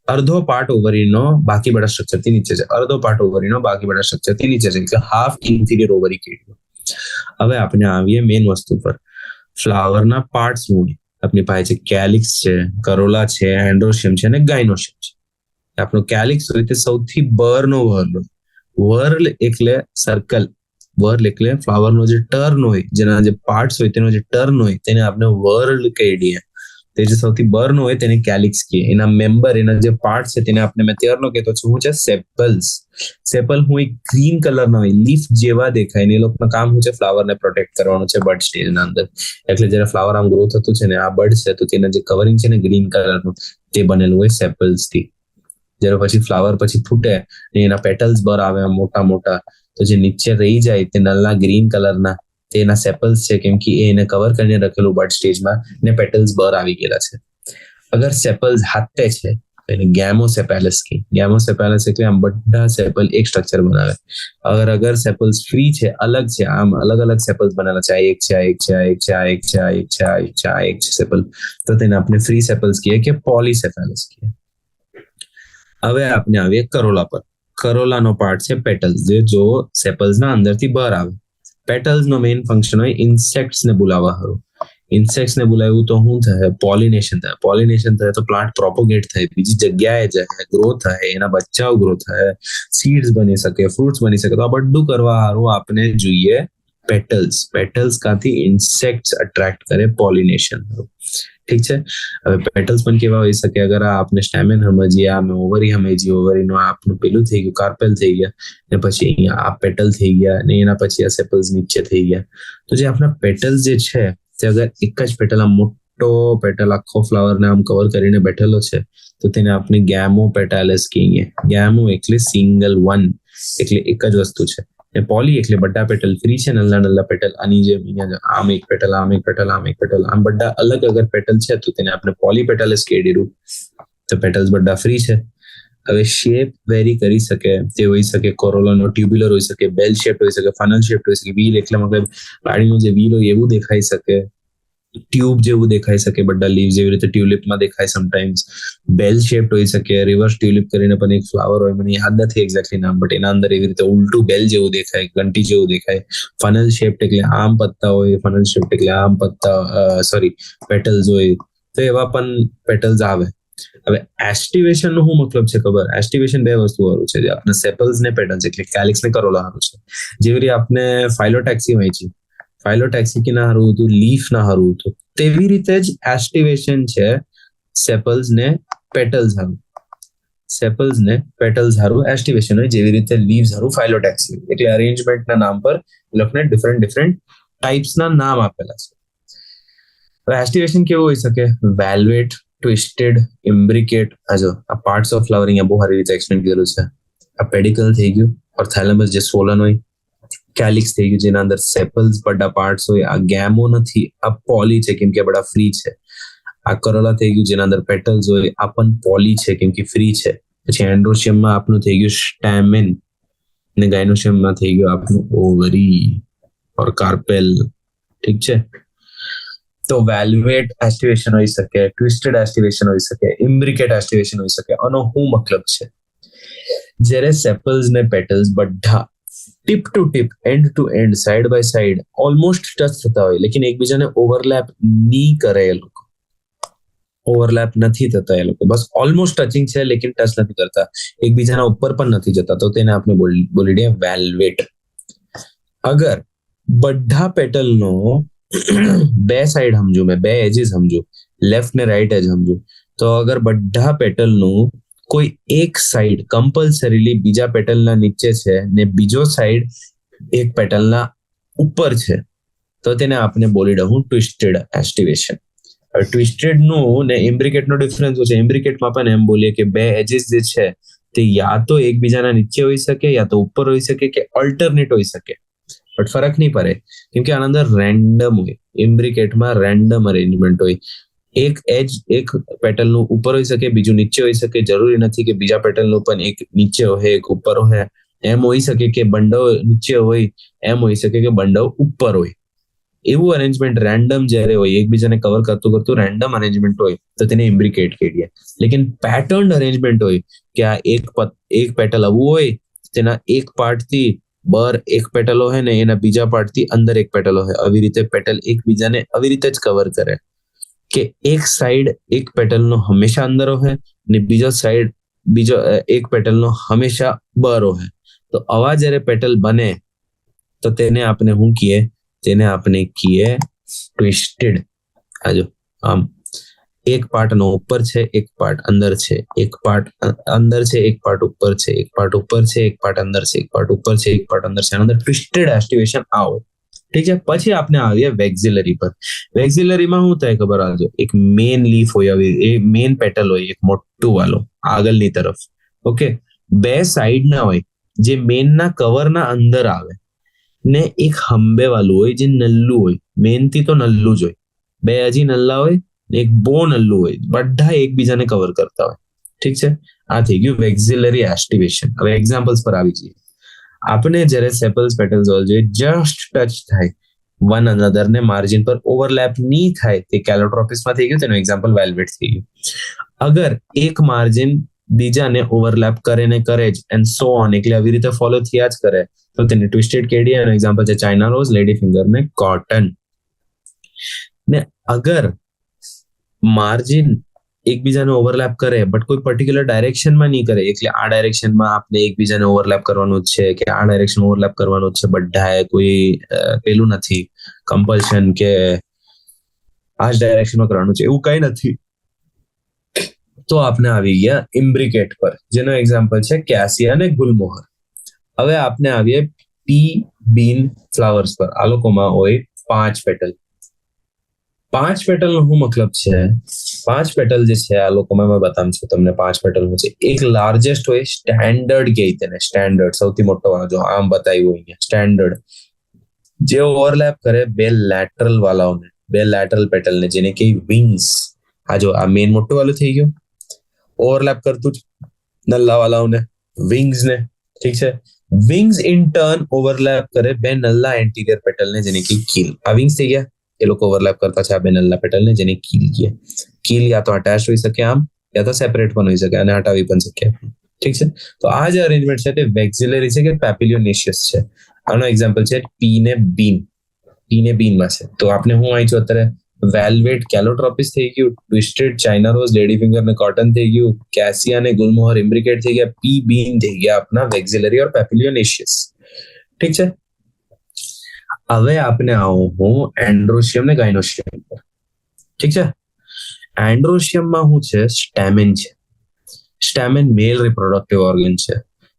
અડધો પાર્ટ ઓવરીનો બાકી બધા સ્ટ્રક્ચરથી નીચે છે, અડધો પાર્ટ ઓવરીનો બાકી બધા સ્ટ્રક્ચરથી નીચે છે, એટલે હાફ ઇન્ફિરિયર ઓવરી કહેવું. હવે આપણે આવીએ મેઇન વસ્તુ પર. ફ્લાવરના પાર્ટ્સ શું? આપણી પાસે છે કેલિક્સ છે, કરોલા છે, એન્ડ્રોશિયમ છે અને ગાયનોશિયમ છે. આપણું કેલિક્સ હોય તે સૌથી બહારનો વર્લ હોય. વર્લ એટલે સર્કલ, વર્લ એટલે ફ્લાવરનો જે ટર્ન હોય, જેના જે પાર્ટ્સ હોય તેનો જે ટર્ન હોય તેને આપણે વર્લ કહી દઈએ. તે જે સૌથી બહારનો હોય તેને કેલિક્સ કહીએ. એના મેમ્બર, એના જે પાર્ટ છે તેને આપણે મેં ત્યારનો કહેતો છું શું છે? સેપલ્સ. સેપલ હું એક ગ્રીન કલરના હોય, લીફ જેવા દેખાય ને એ લોકોનું કામ શું છે? ફ્લાવરને પ્રોટેક્ટ કરવાનું છે બડ સ્ટેજના અંદર. એટલે જ્યારે ફ્લાવર આમ ગ્રો થતું છે ને આ બડ છે તો તેના જે કવરિંગ છે ને ગ્રીન કલરનું તે બનેલું હોય સેપલ્સ થી. જ્યારે પછી ફ્લાવર પછી ફૂટે ને એના પેટલ્સ બહાર આવે મોટા મોટા, તો જે નીચે રહી જાય તે નલ્લા ગ્રીન કલરના તેના સેપલ્સ છે, કેમ કે એને કવર કરીને રખેલું બડ સ્ટેજમાં ને પેટલ્સ બહાર આવી ગયેલા છે. અગર સેપલ્સ હાથે છે તો એને ગેમોસેપેલસ કહે. ગેમોસેપેલસ એટલે આમ બધા સેપલ એક સ્ટ્રક્ચર બનાવે. અગર સેપલ્સ ફ્રી છે, અલગ છે, આમ અલગ અલગ સેપલ્સ બનેલા છે, આ એક છે, આ એક છે, આ એક છે, આ એક છે, આ એક છે, આ એક છે, આ એક છે સેપલ, તો તેને આપણે ફ્રી સેપલ્સ કહીએ કે પોલીસેપેલસ કહીએ. હવે આપણે આવીએ કરોલા પર. કરોલાનો પાર્ટ છે પેટલ્સ, જે જો સેપલ્સના અંદરથી બહાર આવે. પેટલ્સનો મેઇન ફંક્શન હોય ઇન્સેક્ટ્સને બોલાવવા હારું. ઇન્સેક્ટ્સને બોલાવ્યું તો શું થાય? પોલિનેશન થાય. પોલિનેશન થાય તો પ્લાન્ટ પ્રોપોગેટ થાય, બીજી જગ્યાએ જાય, ગ્રો થાય, એના બચ્ચાઓ ગ્રો થાય, સીડ્સ બની શકે, ફ્રૂટ્સ બની શકે. તો આ બધું કરવા હારું આપણે જોઈએ પેટલ્સ. પેટલ્સ કાથી ઇન્સેક્ટ્સ અટ્રેક્ટ કરે પોલિનેશન. ઠીક છે. હવે પેટલ્સ પણ કેવા હોઈ શકે? અગર આપણે સ્ટેમેન સમજીએ, આ ઓવરી સમજી, ઓવરીનો આપનું પેલું થઈ ગયું, કાર્પેલ થઈ ગયા, ને પછી અહીંયા આ પેટલ થઈ ગયા, ને એના પછી આ સેપલ્સ નીચે થઈ ગયા. તો જે આપણા પેટલ્સ જે છે તે અગર એક જ પેટલ, આમ મોટો પેટલ આખો ફ્લાવરને આમ કવર કરીને બેઠેલો છે તો તેને આપણે ગેમો પેટાલસ કહીએ. ગેમો એટલે સિંગલ વન, એટલે એક જ વસ્તુ છે. ને પોલી એટલે બધા પેટલ ફ્રી છે, નલ્લા નલ્લા પેટલ આની જેમ અહીંયા આમ એક પેટલ, આમ એક પેટલ, આમ એક પેટલ, આમ બધા અલગ અગર પેટલ છે તો તેને આપણે પોલી પેટાલસ કહી દીધું. તો પેટલ્સ બધા ફ્રી છે. હવે શેપ વેરી કરી શકે, તે હોઈ શકે કોરોલાનો ટ્યુબ્યુલર હોઈ શકે, બેલ શેપ હોઈ શકે, ફનલ શેપ હોઈ શકે, વ્હીલ એટલે મતલબ ગાડીનું જે વ્હીલ હોય એવું દેખાઈ શકે, ટ્યુબ જેવું દેખાઈ શકે, બધા લીવ જેવી રીતે ટ્યુલિપમાં દેખાય સમટાઈમ્સ. બેલ શેપ હોઈ શકે, રિવર્સ ટ્યુલિપ કરીને પણ એક ફ્લાવર હોય, મને યાદ નથી એક્ઝેક્ટલી નામ, બટ એના અંદર એવી રીતે ઉલટું બેલ જેવું દેખાય, ઘંટી જેવું દેખાય. ફનલ શેપ એટલે આમ પત્તા હોય, ફનલ શેપ એટલે આમ પત્તા, સોરી પેટલ્સ હોય, તો એવા પણ પેટલ્સ આવે. હવે એસ્ટિવેશન નો શું મતલબ છે ખબર? એસ્ટિવેશન બે વસ્તુ વાળું છે, જે આપણે સેપલ્સ ને પેટલ્સ એટલે કેલિક્સ ને કરોલા હારું છે. જેવી રીતે આપણે ફાઇલોટેક્સી વાંચી, ફાઇલોટેક્સી કે ના હારું હતું, લીફ ના હારું હતું, તેવી રીતે જ એસ્ટિવેશન છે સેપલ્સ ને પેટલ્સ હારું. સેપલ્સ ને પેટલ્સ હારું એસ્ટિવેશન હોય, જેવી રીતે લીવ્સ હારું ફાઇલોટેક્સી. એટલે અરેન્જમેન્ટના નામ પર લોકોને ડિફરન્ટ ડિફરન્ટ ટાઈપ્સના નામ આપેલા છે. હવે એસ્ટિવેશન કેવું હોઈ શકે? Valvate, twisted, imbricate. જો આ પાર્ટ્સ ઓફ ફ્લાવર અહીંયા બહુ સારી રીતે એક્સપ્લેન કરેલું છે. આ પેડિકલ થઈ ગયું, ઓર થેલેમસ જે સોલન હોય, કેલિક્સ થઈ ગયું જેના અંદર સેપલ્સ બધા પાર્ટ્સ હોય. આ ગેમો નથી, આ પોલી છે કેમ કે બધા ફ્રી છે. આ કરોલા થઈ ગયું જેના અંદર પેટલ્સ હોય, આ પણ પોલી છે કેમ કે ફ્રી છે. પછી એન્ડ્રોશિયમમાં આપનું થઈ ગયું સ્ટેમેન, ને ગાયનોશિયમમાં થઈ ગયું આપનું ઓવરી ઓર કાર્પેલ. ઠીક છે. તો વેલ્વેટ એસ્ટિવેશન હોઈ શકે, ટ્વિસ્ટેડ એસ્ટિવેશન હોઈ શકે, ઇમ્બ્રિકેટ એસ્ટિવેશન હોઈ શકે. આનો શું મતલબ છે? જ્યારે સેપલ્સ ને પેટલ્સ બધા tip to tip, end to end, side by side almost touch થતા હોય, લેકિન એકબીજાને ઓવરલેપ નહીં કરે એ લોકો, ઓવરલેપ નથી થતા એ લોકો, બસ ઓલમોસ્ટ ટચિંગ છે લેકિન ટચ નથી કરતા, એકબીજાના ઉપર પણ નથી જતા, તો તેને આપણે બોલી દઈએ વેલ્વેટ. અગર બધા પેટલનો બે સાઈડ સમજુ મેં, બે એજીસ સમજુ, લેફ્ટ ને રાઈટ એજ સમજુ, તો અગર બધા પેટલનું કોઈ એક સાઈડ કમ્પલસરીલી બીજા પેટલના નીચે છે ને બીજો સાઈડ એક પેટલના ઉપર છે, તો તેને આપણે બોલી દઉં ટ્વિસ્ટેડ એસ્ટિવેશન. ટ્વિસ્ટેડ નું ને ઇમ્બ્રિકેટ નો ડિફરન્સ છે. ઇમ્બ્રિકેટમાં પણ એમ બોલીએ કે બે એજીસ જે છે તે યા તો એકબીજાના નીચે હોઈ શકે, યા તો ઉપર હોઈ શકે, કે ઓલ્ટરનેટ હોઈ શકે, બટ ફરક નહીં પડે કેમ કે આના અંદર રેન્ડમ હોય. ઇમ્બ્રિકેટમાં રેન્ડમ અરેન્જમેન્ટ હોય, એક એજ એક પેટલનું ઉપર હોઈ શકે, બીજું નીચે હોઈ શકે. જરૂરી નથી કે બીજા પેટલનું પણ એક નીચે હોય એક ઉપર હોય. એમ હોઈ શકે કે બંડો નીચે હોય, એમ હોઈ શકે કે બંડો ઉપર હોય. એવું અરેન્જમેન્ટ રેન્ડમ જ્યારે હોય, એકબીજાને કવર કરતું કરતું રેન્ડમ અરેન્જમેન્ટ હોય, તો તેને ઇમ્બ્રિકેટ કહીએ. લેકિન પેટર્ન અરેન્જમેન્ટ હોય કે આ એક પેટલ આવું હોય, તેના એક પાર્ટથી બહાર એક પેટલો હોય ને એના બીજા પાર્ટથી અંદર એક પેટલો હોય, આવી રીતે પેટલ એકબીજાને આવી રીતે જ કવર કરે કે એક સાઈડ એક પેટલનો હંમેશા અંદર હોય ને બીજો એક પેટલનો હંમેશા બહાર હોય. તો આવા જ્યારે પેટલ બને તો તેને આપણે શું કહીએ? તેને આપણે કહીએ ટ્વિસ્ટેડ. આજો આમ એક પાર્ટ નો ઉપર છે, એક પાર્ટ અંદર છે, એક પાર્ટ અંદર છે, એક પાર્ટ ઉપર છે, એક પાર્ટ ઉપર છે, એક પાર્ટ અંદર છે, એક પાર્ટ ઉપર છે, એક પાર્ટ અંદર છે. આના અંદર ટ્વિસ્ટેડ એસ્ટિવેશન આવો. ઠીક છે. પછી આપણે આવીએ વેક્સિલરી પર. વેક્સિલરીમાં શું થાય ખબર? આવજો એક મેન લીફ હોય, એ મેન પેટલ હોય એક મોટું વાળો આગળની તરફ. ઓકે, બે સાઈડ ના હોય જે મેન ના કવરના અંદર આવે, ને એક હંબે વાળું હોય જે નલ્લું હોય. મેન થી તો નલ્લું જ હોય, બે હજી નલ્લા હોય, એક બહુ નલ્લું હોય, બધા એકબીજાને કવર કરતા હોય. ઠીક છે. આ થઈ ગયું વેક્સિલરી એસ્ટિવેશન. હવે એક્ઝામ્પલ્સ પર આવી જઈએ. આપણે જ્યારે સેપલ્સ પેટલ્સ જોઈએ જસ્ટ ટચ થાય વન અનધર ને માર્જિન પર ઓવરલેપ નહીં થાય, તે કેલોટ્રોપિસમાં થઈ ગયું, તેનું એક્ઝામ્પલ વેલ્વેટ થઈ ગયું. અગર એક માર્જિન બીજાને ઓવરલેપ કરે ને કરે જ એન્ડ સો ઓન, એટલે આવી રીતે ફોલો થયા જ કરે, તો તેને ટ્વિસ્ટેડ કેડીએ. એનું એક્ઝામ્પલ છે ચાઇના રોઝ, લેડી ફિંગર ને કોટન. ને અગર માર્જિન એકબીજાને ઓવરલેપ કરે બટ કોઈ પર્ટિક્યુલર ડાયરેક્શનમાં નહીં કરે, એટલે આ ડાયરેક્શનમાં આપણે એકબીજાને ઓવરલેપ કરવાનું જ છે કે આ ડાયરેક્શન ઓવરલેપ કરવાનું જ છે, બધાએ કોઈ પેલું નથી કમ્પલ્શન કે આ જ ડાયરેક્શનમાં કરવાનું છે, એવું કઈ નથી. તો આપણે આવી ગયા ઇમ્બ્રિકેટ પર, જેનો એક્ઝામ્પલ છે કેસિયા અને ગુલમોહર. હવે આપણે આવીએ પી બીન ફ્લાવર્સ પર. આ લોકોમાં હોય 5 પેટલ. 5 પેટલ નો શું મતલબ છે? 5 પેટલ જે છે આ લોકોમાં મેં બતાવું છું તમને. 5 પેટલ નું છે એક લાર્જેસ્ટ હોય, સ્ટેન્ડર્ડ કે તેને સ્ટેન્ડર્ડ સૌથી મોટો વાળો, જો આમ બતાવ્યું અહીંયા સ્ટેન્ડર્ડ, જે ઓવરલેપ કરે બે લેટરલ વાળાઓને, બે લેટરલ પેટલ ને, જેને કે વિંગ્સ. આ જો આ મેન મોટું વાળું થઈ ગયું, ઓવરલેપ કરતું જ નલ્લા વાળાઓને, વિંગ્સ ને. ઠીક છે. વિંગ્સ ઇન ટર્ન ઓવરલેપ કરે બે નલ્લા એન્ટીરિયર પેટલ ને, જેને કે કીલ. આ વિંગ્સ થઈ ગયા, એ લોકો ઓવરલેપ કરતા છે આ બે નલ્લા પેટલ ને, જેને કીલ કહે. કીલ યા તો અટેચ હોઈ શકે આમ, યા તો સેપરેટ પણ હોઈ શકે અને હટાવી પણ શકે. ઠીક છે. તો આ જે અરેન્જમેન્ટ છે તે વેક્સિલરી છે કે પેપિલિયોનેશિયસ છે. આનો એક્ઝામ્પલ છે પી ને બીન. પી ને બીનમાં છે તો આપણે હું અહીં છું અત્યારે વેલ્વેટ કેલોટ્રોપિસ થઈ ગયું, twisted China rose, lady finger ને કોટન થઈ ગયું, કેસિયા ને ગુલમોહર ઇમ્બ્રિકેટ થઈ ગયા, પી બીન થઈ ગયા આપના વેક્સિલરી ઓર પેપિલિયોનેશિયસ. ઠીક છે. હવે આપણે આવું હું એન્ડ્રોશિયમ ને ગાયનોશિયમ પર. ઠીક છે. એન્ડ્રોશિયમમાં શું છે? સ્ટેમેન છે. સ્ટેમેન મેલ રિપ્રોડક્ટિવ ઓર્ગન છે,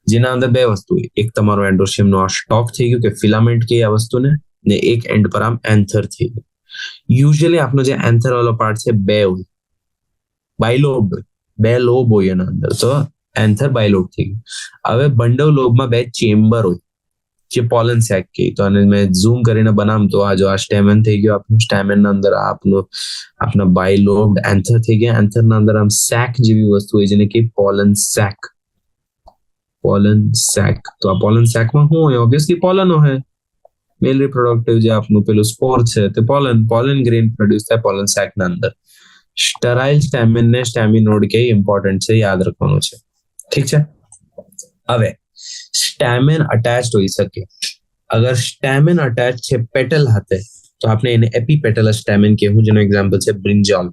જેના અંદર બે વસ્તુ હોય. એક તમારો એન્ડ્રોશિયમ નો આ સ્ટોક થઈ ગયું કે ફિલામેન્ટ કે આ વસ્તુને, ને એક એન્ડ પર આમ એન્થર થઈ ગયું. યુઝ્યુઅલી આપણો જે એન્થર વાળો પાર્ટ છે બે હોય, બાયલોબ, બે લોબ હોય એના અંદર, તો એન્થર બાયલોબ થઈ ગયું. હવે બંડલ લોબમાં બે ચેમ્બર હોય જે પોલન સેક કહે. તો આને મેં ઝૂમ કરીને બનાવું તો આ જો આ સ્ટેમેન થઈ ગયું આપણું. સ્ટેમેન ના અંદર આપના બાયલોબ એન્થર થઈ ગયા. એન્થર ના અંદર આમ સેક જેવી વસ્તુ હોય જેને કે પોલન સેક. પોલન સેક. તો આ પોલન સેકમાં શું હોય? ઓબ્વિયસલી પોલન હોય. મેલ રિપ્રોડક્ટિવ જે આપનું પેલું સ્પોર છે તે પોલન ગ્રેન પ્રોડ્યુસ થાય પોલન સેક ના અંદર. સ્ટરાઇલ સ્ટેમેન ને સ્ટેમિનોડ કે ઇમ્પોર્ટન્ટ છે, યાદ રાખવાનું છે. ઠીક છે. હવે સ્ટેમેન અટેચ્ડ હોઈ શકે. અગર સ્ટેમેન અટેચ છે પેટલ હાથે તો આપણે એને એપીપેટલસ સ્ટેમેન કહેવું, જેનું એક્ઝામ્પલ છે બ્રિંજોલ.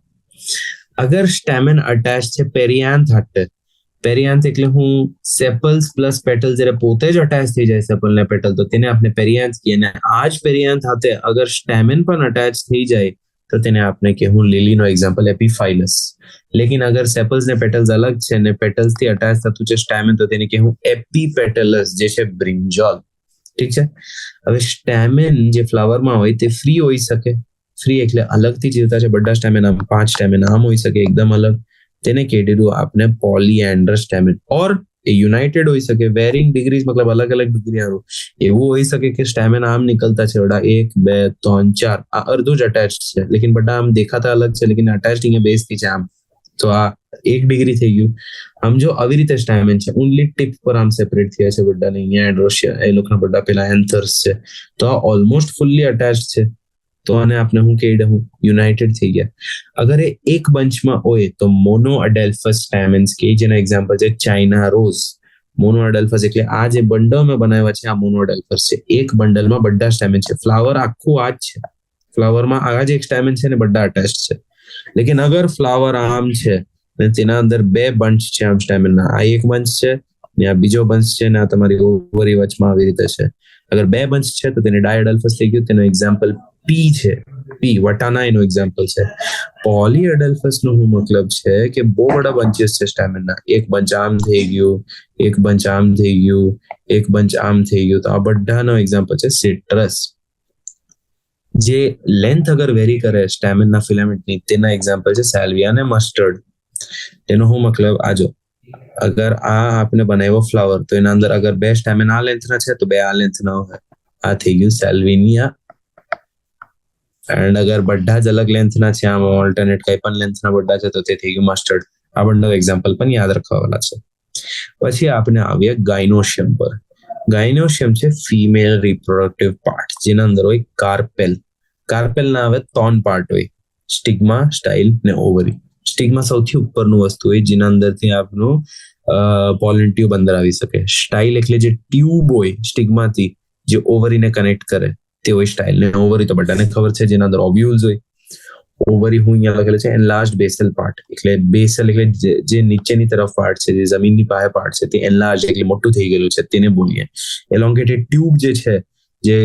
અગર સ્ટેમેન અટેચ છે પેરિયાન્થ હાથે, પેરિયાન્થ એટલે હું સેપલ્સ પ્લસ પેટલ જ્યારે પોતે જ અટેચ થઈ જાય સેપલ ને પેટલ તો તેને આપણે પેરિયાન્થ કહીએ. અને આ જ પેરિયાન્થ હાથે અગર સ્ટેમેન પણ અટેચ થઈ જાય તો તેને આપણે કહેવું લીલીનો એક્ઝામ્પલ એપીફાઇલસ. લેકિન અગર સેપલ્સ ને પેટલ્સ અલગ છે ને પેટલ્સ થી અટેચ થતું છે સ્ટેમેન તો તેને કહેવું એપીપેટલસ, જે છે બ્રિંજોલ. ઠીક છે. હવે સ્ટેમેન જે ફ્લાવરમાં હોય તે ફ્રી હોઈ શકે. ફ્રી એટલે અલગથી જીવતા છે. બધા સ્ટેમેન આમ 5 સ્ટેમેન આમ હોઈ શકે એકદમ અલગ, તેને કહેવું આપણે પોલીએન્ડ્રસ સ્ટેમેન. ઓર એ યુનાઇટેડ હોઈ શકે, વેરિંગ ડિગ્રીઝ મતલબ અલગ અલગ ડિગ્રી આવું. એવું હોઈ શકે કે સ્ટેમેન આમ નીકળતા છે બધા 1 2 3 4 આ અડધું જ અટેચ્ડ છે, લેકિન બધા આમ દેખાતા અલગ છે, લેકિન અટેચ્ડ અહીંયા બેઝ થી છે આમ. તો આ 1 ડિગ્રી થઈ ગયું. આમ જો આવી રીતે સ્ટેમેન છે ઓનલી ટિપ પર આમ સેપરેટ થયા છે બધા ને. અહીંયા એન્ડ્રોસિયા એ લોકોના બધા પેલા એન્થર્સ છે, તો આ ઓલમોસ્ટ ફુલ્લી અટેચ્ડ છે. તો આને આપણે હું કહી દઉં યુનાઇટેડ થઈ ગયા. અગર એ એક બંચમાં હોય તો મોનો અડેલ્ફસ સ્ટેમેન્સ કે, જેના એક્ઝામ્પલ છે ચાઇના રોઝ. મોનો અડેલ્ફસ એટલે આ જે બંડલ મેં બનાવ્યા છે આ મોનો અડેલ્ફસ છે. એક બંડલમાં બધા સ્ટેમેન છે. ફ્લાવર આખું આ જ છે, ફ્લાવરમાં આ જ એક સ્ટેમેન છે ને બધા અટેચ્ડ છે. લેકિન અગર ફ્લાવર આમ છે ને તેના અંદર 2 બંચ છે આમ સ્ટેમેનના, આ એક બંચ છે ને આ બીજો બંચ છે ને આ તમારી ઓવરી વચમાં આવી રીતે છે. અગર 2 બંચ છે તો તેને ડાયઅડલ્ફસ થઈ ગયું. તેનો એક્ઝામ્પલ પી છે. પી વટાના એનો એક્ઝામ્પલ છે. પોલીઅડલ્ફસ નો હું મતલબ છે કે બહુ બધા બંચીસ છે સ્ટેમેનના. એક બંચ આમ થઈ ગયું, એક બંચ આમ થઈ ગયું, એક બંચ આમ થઈ ગયું. તો આ બધાનો એક્ઝામ્પલ છે સિટ્રસ. જે લેન્થ અગર વેરી કરે સ્ટેમેનના ફિલામેન્ટની તેના એક્ઝામ્પલ છે સેલ્વિયા અને મસ્ટર્ડ. તેનો હું મતલબ આજો, અગર આ આપણે બનાવ્યો ફ્લાવર તો એના અંદર અગર 2 સ્ટેમેન આ લેન્થના છે તો 2 આ લેન્થના હોય. આ થઈ ગયું સેલ્વિનિયા. એન્ડ અગર બધા જ અલગ લેન્થના છે, આમ ઓલ્ટરનેટ કઈ પણ લેન્થના બધા છે તો તે થઈ ગયું મસ્ટર્ડ. આ બંને એક્ઝામ્પલ પણ યાદ રાખવાવાળા છે. પછી આપણે આવીએ ગાયનોશિયમ પર. ગાયનોશિયમ છે ફિમેલ રિપ્રોડક્ટિવ પાર્ટ, જેના અંદર હોય કાર્પેલ. કાર્પેલ ના આવે 3 પાર્ટ હોય, સ્ટિગ્મા, સ્ટાઇલ ને ઓવરી. સ્ટિગ્મા સૌથી ઉપરનું વસ્તુ હોય જેના અંદરથી આપનું પોલન ટ્યુબ અંદર આવી શકે. સ્ટાઇલ એટલે જે ટ્યુબ હોય સ્ટિગ્માથી જે ઓવરીને કનેક્ટ કરે તે હોય સ્ટાઇલ. ને ઓવરી તો બધાને ખબર છે જેના અંદર ઓવ્યુલ્સ હોય. ઓવરી હું અહીંયા લખેલું છે એનલાર્જ્ડ બેસલ પાર્ટ. એટલે બેસલ એટલે જે નીચેની તરફ પાર્ટ છે, જે જમીનની પાસે પાર્ટ છે તે એનલાર્જ એટલે મોટું થઈ ગયેલું છે તેને બોલીએ. એલોંગેટેડ ટ્યુબ જે છે, જે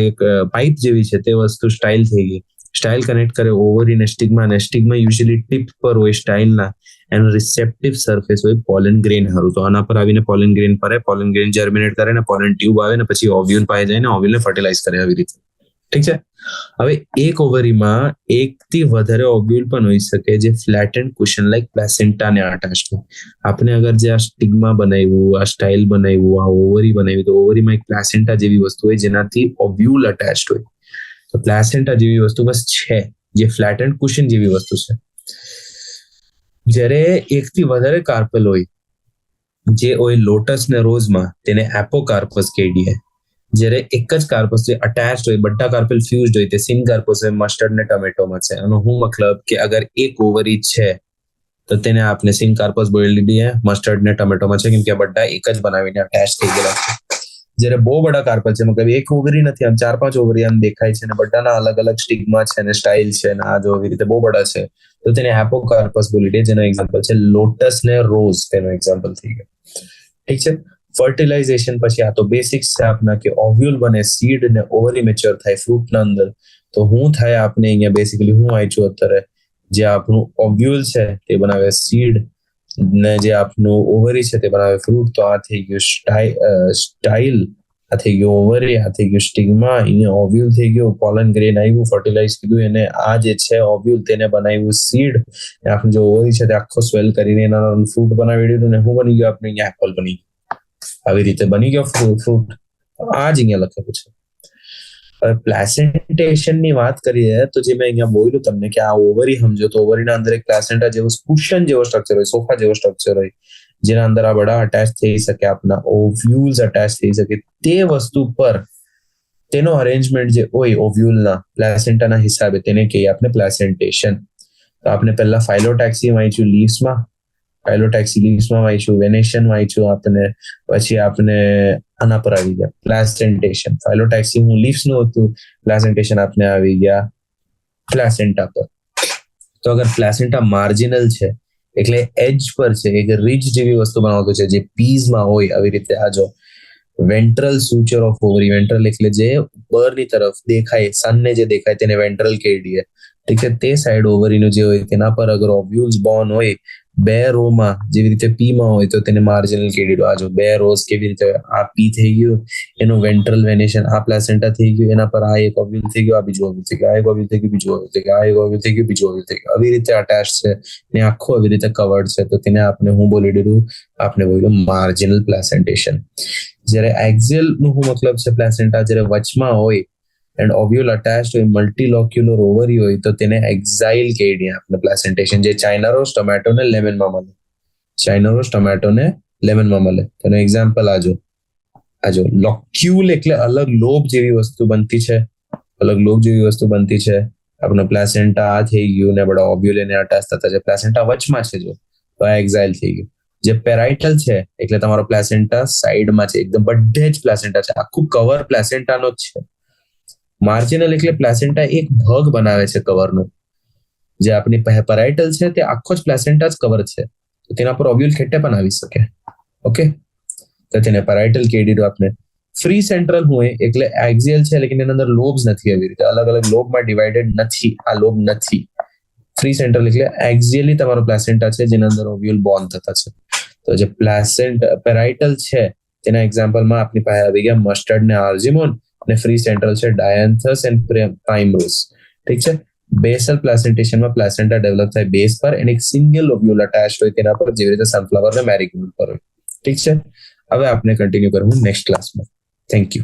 પાઇપ જેવી છે તે વસ્તુ સ્ટાઇલ થઈ ગઈ. સ્ટાઇલ કનેક્ટ કરે ઓવરી ને સ્ટિગ્મા, ને સ્ટિગ્મા યુઝ્યુઅલી ટિપ પર હોય સ્ટાઇલના. એનો રિસેપ્ટિવ સરફેસ હોય પોલન ગ્રેન હારું. તો આના પર આવીને પોલન ગ્રેન પર પોલન ગ્રેન જર્મિનેટ કરે ને પોલન ટ્યુબ આવે ને પછી ઓવ્યુલ પાસે જાય ને ઓવ્યુલને ફર્ટિલાઇઝ કરે આવી રીતે. ઠીક છે. હવે એક ઓવરીમાં 1 થી વધારે ઓવ્યુલ પણ હોઈ શકે જે ફ્લેટ એન્ડ કુશન લાઈક પ્લેસેન્ટાને અટેચ્ડ હોય. આપણે અગર જે આ સ્ટિગ્મા બનાવ્યું, આ સ્ટાઇલ બનાવ્યું, આ ઓવરી બનાવ્યું, તો ઓવરીમાં એક પ્લેસેન્ટા જેવી વસ્તુ હોય જેનાથી ઓવ્યુલ અટેચ્ડ હોય. તો પ્લેસેન્ટા જેવી વસ્તુ બસ છે જે ફ્લેટ એન્ડ કુશન જેવી વસ્તુ છે. જ્યારે 1 થી વધારે કાર્પલ હોય જે હોય લોટસ ને રોઝમાં તેને એપોકાર્પસ કહીએ. જ્યારે એક જ કાર્પસ જે અટેચ્ડ હોય, બધા કાર્પલ ફ્યુઝડ હોય તે સિનકાર્પસ હોય મસ્ટર્ડ ને ટમેટોમાં છે. આનો હું મતલબ કે અગર એક ઓવરી છે તો તેને આપણે સિનકાર્પસ બોલી દઈએ, મસ્ટર્ડ ને ટમેટોમાં છે કેમ કે આ બધા એક જ બનાવીને અટેચ થઈ ગયેલા છે. જ્યારે બહુ બધા કાર્પલ છે, મતલબ એક ઓવરી નથી, આમ 4-5 ઓવરી આમ દેખાય છે ને બધાના અલગ અલગ સ્ટિગ્મા છે ને સ્ટાઇલ છે ને આ જો આવી રીતે બહુ બધા છે તો તેને એપોકાર્પસ બોલી દે. જેનો એક્ઝામ્પલ છે લોટસ ને રોઝ, તેનો એક્ઝામ્પલ થઈ ગયો. ઠીક છે. ફર્ટિલાઇઝેશન પછી આ તો બેસિક્સ છે આપના કે ઓવ્યુલ બને, સીડ ને ઓવરી મેચ્યોર થાય ફ્રૂટના અંદર. તો હું થાય આપણે અહીંયા બેસિકલી હું વાંચ્યું અત્યારે જે આપણું ઓવ્યુલ છે તે બનાવે સીડ ને જે આપનું ઓવરી છે તે બનાવે ફ્રૂટ. તો આ થઈ ગયું સ્ટાઇલ, આ થઈ ગયું ઓવરી, આ થઈ ગયું સ્ટિગ્મા, અહીંયા ઓવ્યુલ થઈ ગયું, પોલન ગ્રેન આવ્યું, ફર્ટિલાઇઝ કીધું એને, આ જે છે ઓવ્યુલ તેને બનાવ્યું સીડ, આપણે જે ઓવરી છે તે આખો સ્વેલ કરીને એના ફ્રૂટ બનાવી દીધું ને હું બની ગયો આપણે અહીંયા એપલ બની ગયું. આવી રીતે બની ગયો ફ્રૂટ. આ જ અહીંયા લખેલું છે. હવે પ્લેસેન્ટેશન ની વાત કરીએ તો જે મેં અહીંયા બોલ્યું તમને કે આ ઓવરી સમજો તો ઓવરીના અંદર એક પ્લેસેન્ટા જેવો કુશન જેવો સ્ટ્રક્ચર હોય, સોફા જેવો સ્ટ્રક્ચર હોય જેના અંદર આ બધા અટેચ થઈ શકે, આપના ઓવ્યુલ્સ અટેચ થઈ શકે. તે વસ્તુ પર તેનો અરેન્જમેન્ટ જે હોય ઓવ્યુલના પ્લેસેન્ટાના હિસાબે તેને કહીએ આપણે પ્લેસેન્ટેશન. તો આપણે પહેલા ફાઇલોટેક્સી વાંચ્યું લીવ્સમાં, ફાઇલોટેક્સિલિસમાં વાંચ્યું, વેનેશન વાંચ્યું આપણે, પછી આપણે આના પર આવી ગયા પ્લાસેન્ટેશન. ફાઇલોટેક્સી લીવ્સ નું હતું, પ્લાસેન્ટેશન આપણે આવી ગયા પ્લાસેન્ટા પર. તો અગર પ્લાસેન્ટા માર્જિનલ છે એટલે એજ પર છે, એક રીચ જેવી વસ્તુ બનાવતું છે જે પીઝમાં હોય આવી રીતે. આ જો વેન્ટ્રલ સુચર ઓફ ઓવરી, વેન્ટ્રલ એટલે જે ઉપરની તરફ દેખાય, સનને જે દેખાય તેને વેન્ટ્રલ કહી દઈએ. ઠીક છે, તે સાઈડ ઓવરીનું જે હોય તેના પર અગર ઓવ્યુલ્સ બોર્ન હોય બે રોમાં, જેવી રીતે પી માં હોય તો તેને માર્જિનલ કહી દીધું. આ જો બે રોઝ કેવી રીતે, આ પી થઈ ગયું, એનું વેન્ટ્રલ વેનેશન, આ પ્લાસેન્ટા થઈ ગયું, એના પર આ એક ઓવ્યુલ થઈ ગયું, આ બીજું ઓવ્યુલ થઈ ગયું, આ એક ઓવ્યુલ થઈ ગયું, બીજું ઓવ્યુલ થઈ ગયું, આ એક ઓવ્યુલ થઈ ગયું, બીજું ઓવ્યુલ થઈ ગયું. આવી રીતે અટેચ છે ને આખું આવી રીતે કવર્ડ છે, તો તેને આપણે હું બોલી દીધું, આપણે બોલ્યું માર્જિનલ પ્લાસેન્ટેશન. જ્યારે એક્ઝિયલ નું શું મતલબ છે, પ્લાસેન્ટા જ્યારે વચમાં હોય એન્ડ ઓવ્યુલ અટેચ્ડ હોય, મલ્ટીલોક્યુલર ઓવરી હોય તો તેને એક્ઝાઇલ કહી દઈએ આપણે પ્લાસેન્ટેશન. જે ચાઇના રોઝ ટોમેટોને લેમનમાં મળે, ચાઇના રોઝ ટોમેટોને લેમનમાં મળે. તેનો એક્ઝામ્પલ આજો લોક્યુલ એટલે અલગ લોબ જેવી વસ્તુ બનતી છે, અલગ લોબ જેવી વસ્તુ બનતી છે. આપણે પ્લાસેન્ટા આ થઈ ગયું ને બધા ઓવ્યુલ એને અટેચ થતા છે, પ્લાસેન્ટા વચમાં છે જો, તો આ એક્ઝાઇલ થઈ ગયું. જે પેરાઇટલ છે એટલે તમારો પ્લાસેન્ટા સાઈડમાં છે, એકદમ બધે જ પ્લાસેન્ટા છે, આખું કવર પ્લાસેન્ટાનો જ છે. માર્જિનલ એટલે પ્લાસેન્ટા એક ભાગ બનાવે છે કવરનો. જે આપણી પેરાઇટલ છે તે આખો જ પ્લાસેન્ટા જ કવર છે, તો તેના પર ઓવ્યુલ ખેટે પણ આવી શકે. ઓકે, તો તેને પેરાઇટલ કહી દીધું આપણે. ફ્રી સેન્ટ્રલ હોય એટલે એક્ઝિયલ છે લેકિન એની અંદર લોબ્સ નથી, આવી રીતે અલગ અલગ લોબમાં ડિવાઇડેડ નથી, આ લોબ નથી. ફ્રી સેન્ટ્રલ એટલે એક્ઝિયલી તમારો પ્લાસેન્ટા છે જેના અંદર ઓવ્યુલ બોર્ન થતા છે. તો જે પેરાઇટલ છે તેના એક્ઝામ્પલમાં આપણી પાસે આવી ગયા મસ્ટર્ડ ને આર્જીમોન, અને ફ્રી સેન્ટ્રલ છે ડાયન્થસ એન્ડ પ્રાઇમરોઝ. ઠીક છે, બેસલ પ્લાસેન્ટેશનમાં પ્લાસેન્ટા ડેવલપ થાય બેઝ પર અને એક સિંગલ ઓવ્યુલ અટેચ હોય તેના પર, જેવી રીતે સનફ્લાવર ને મેરીગોલ્ડ પર હોય. ઠીક છે, હવે આપણે કન્ટિન્યુ કરવું નેક્સ્ટ ક્લાસમાં. Thank you.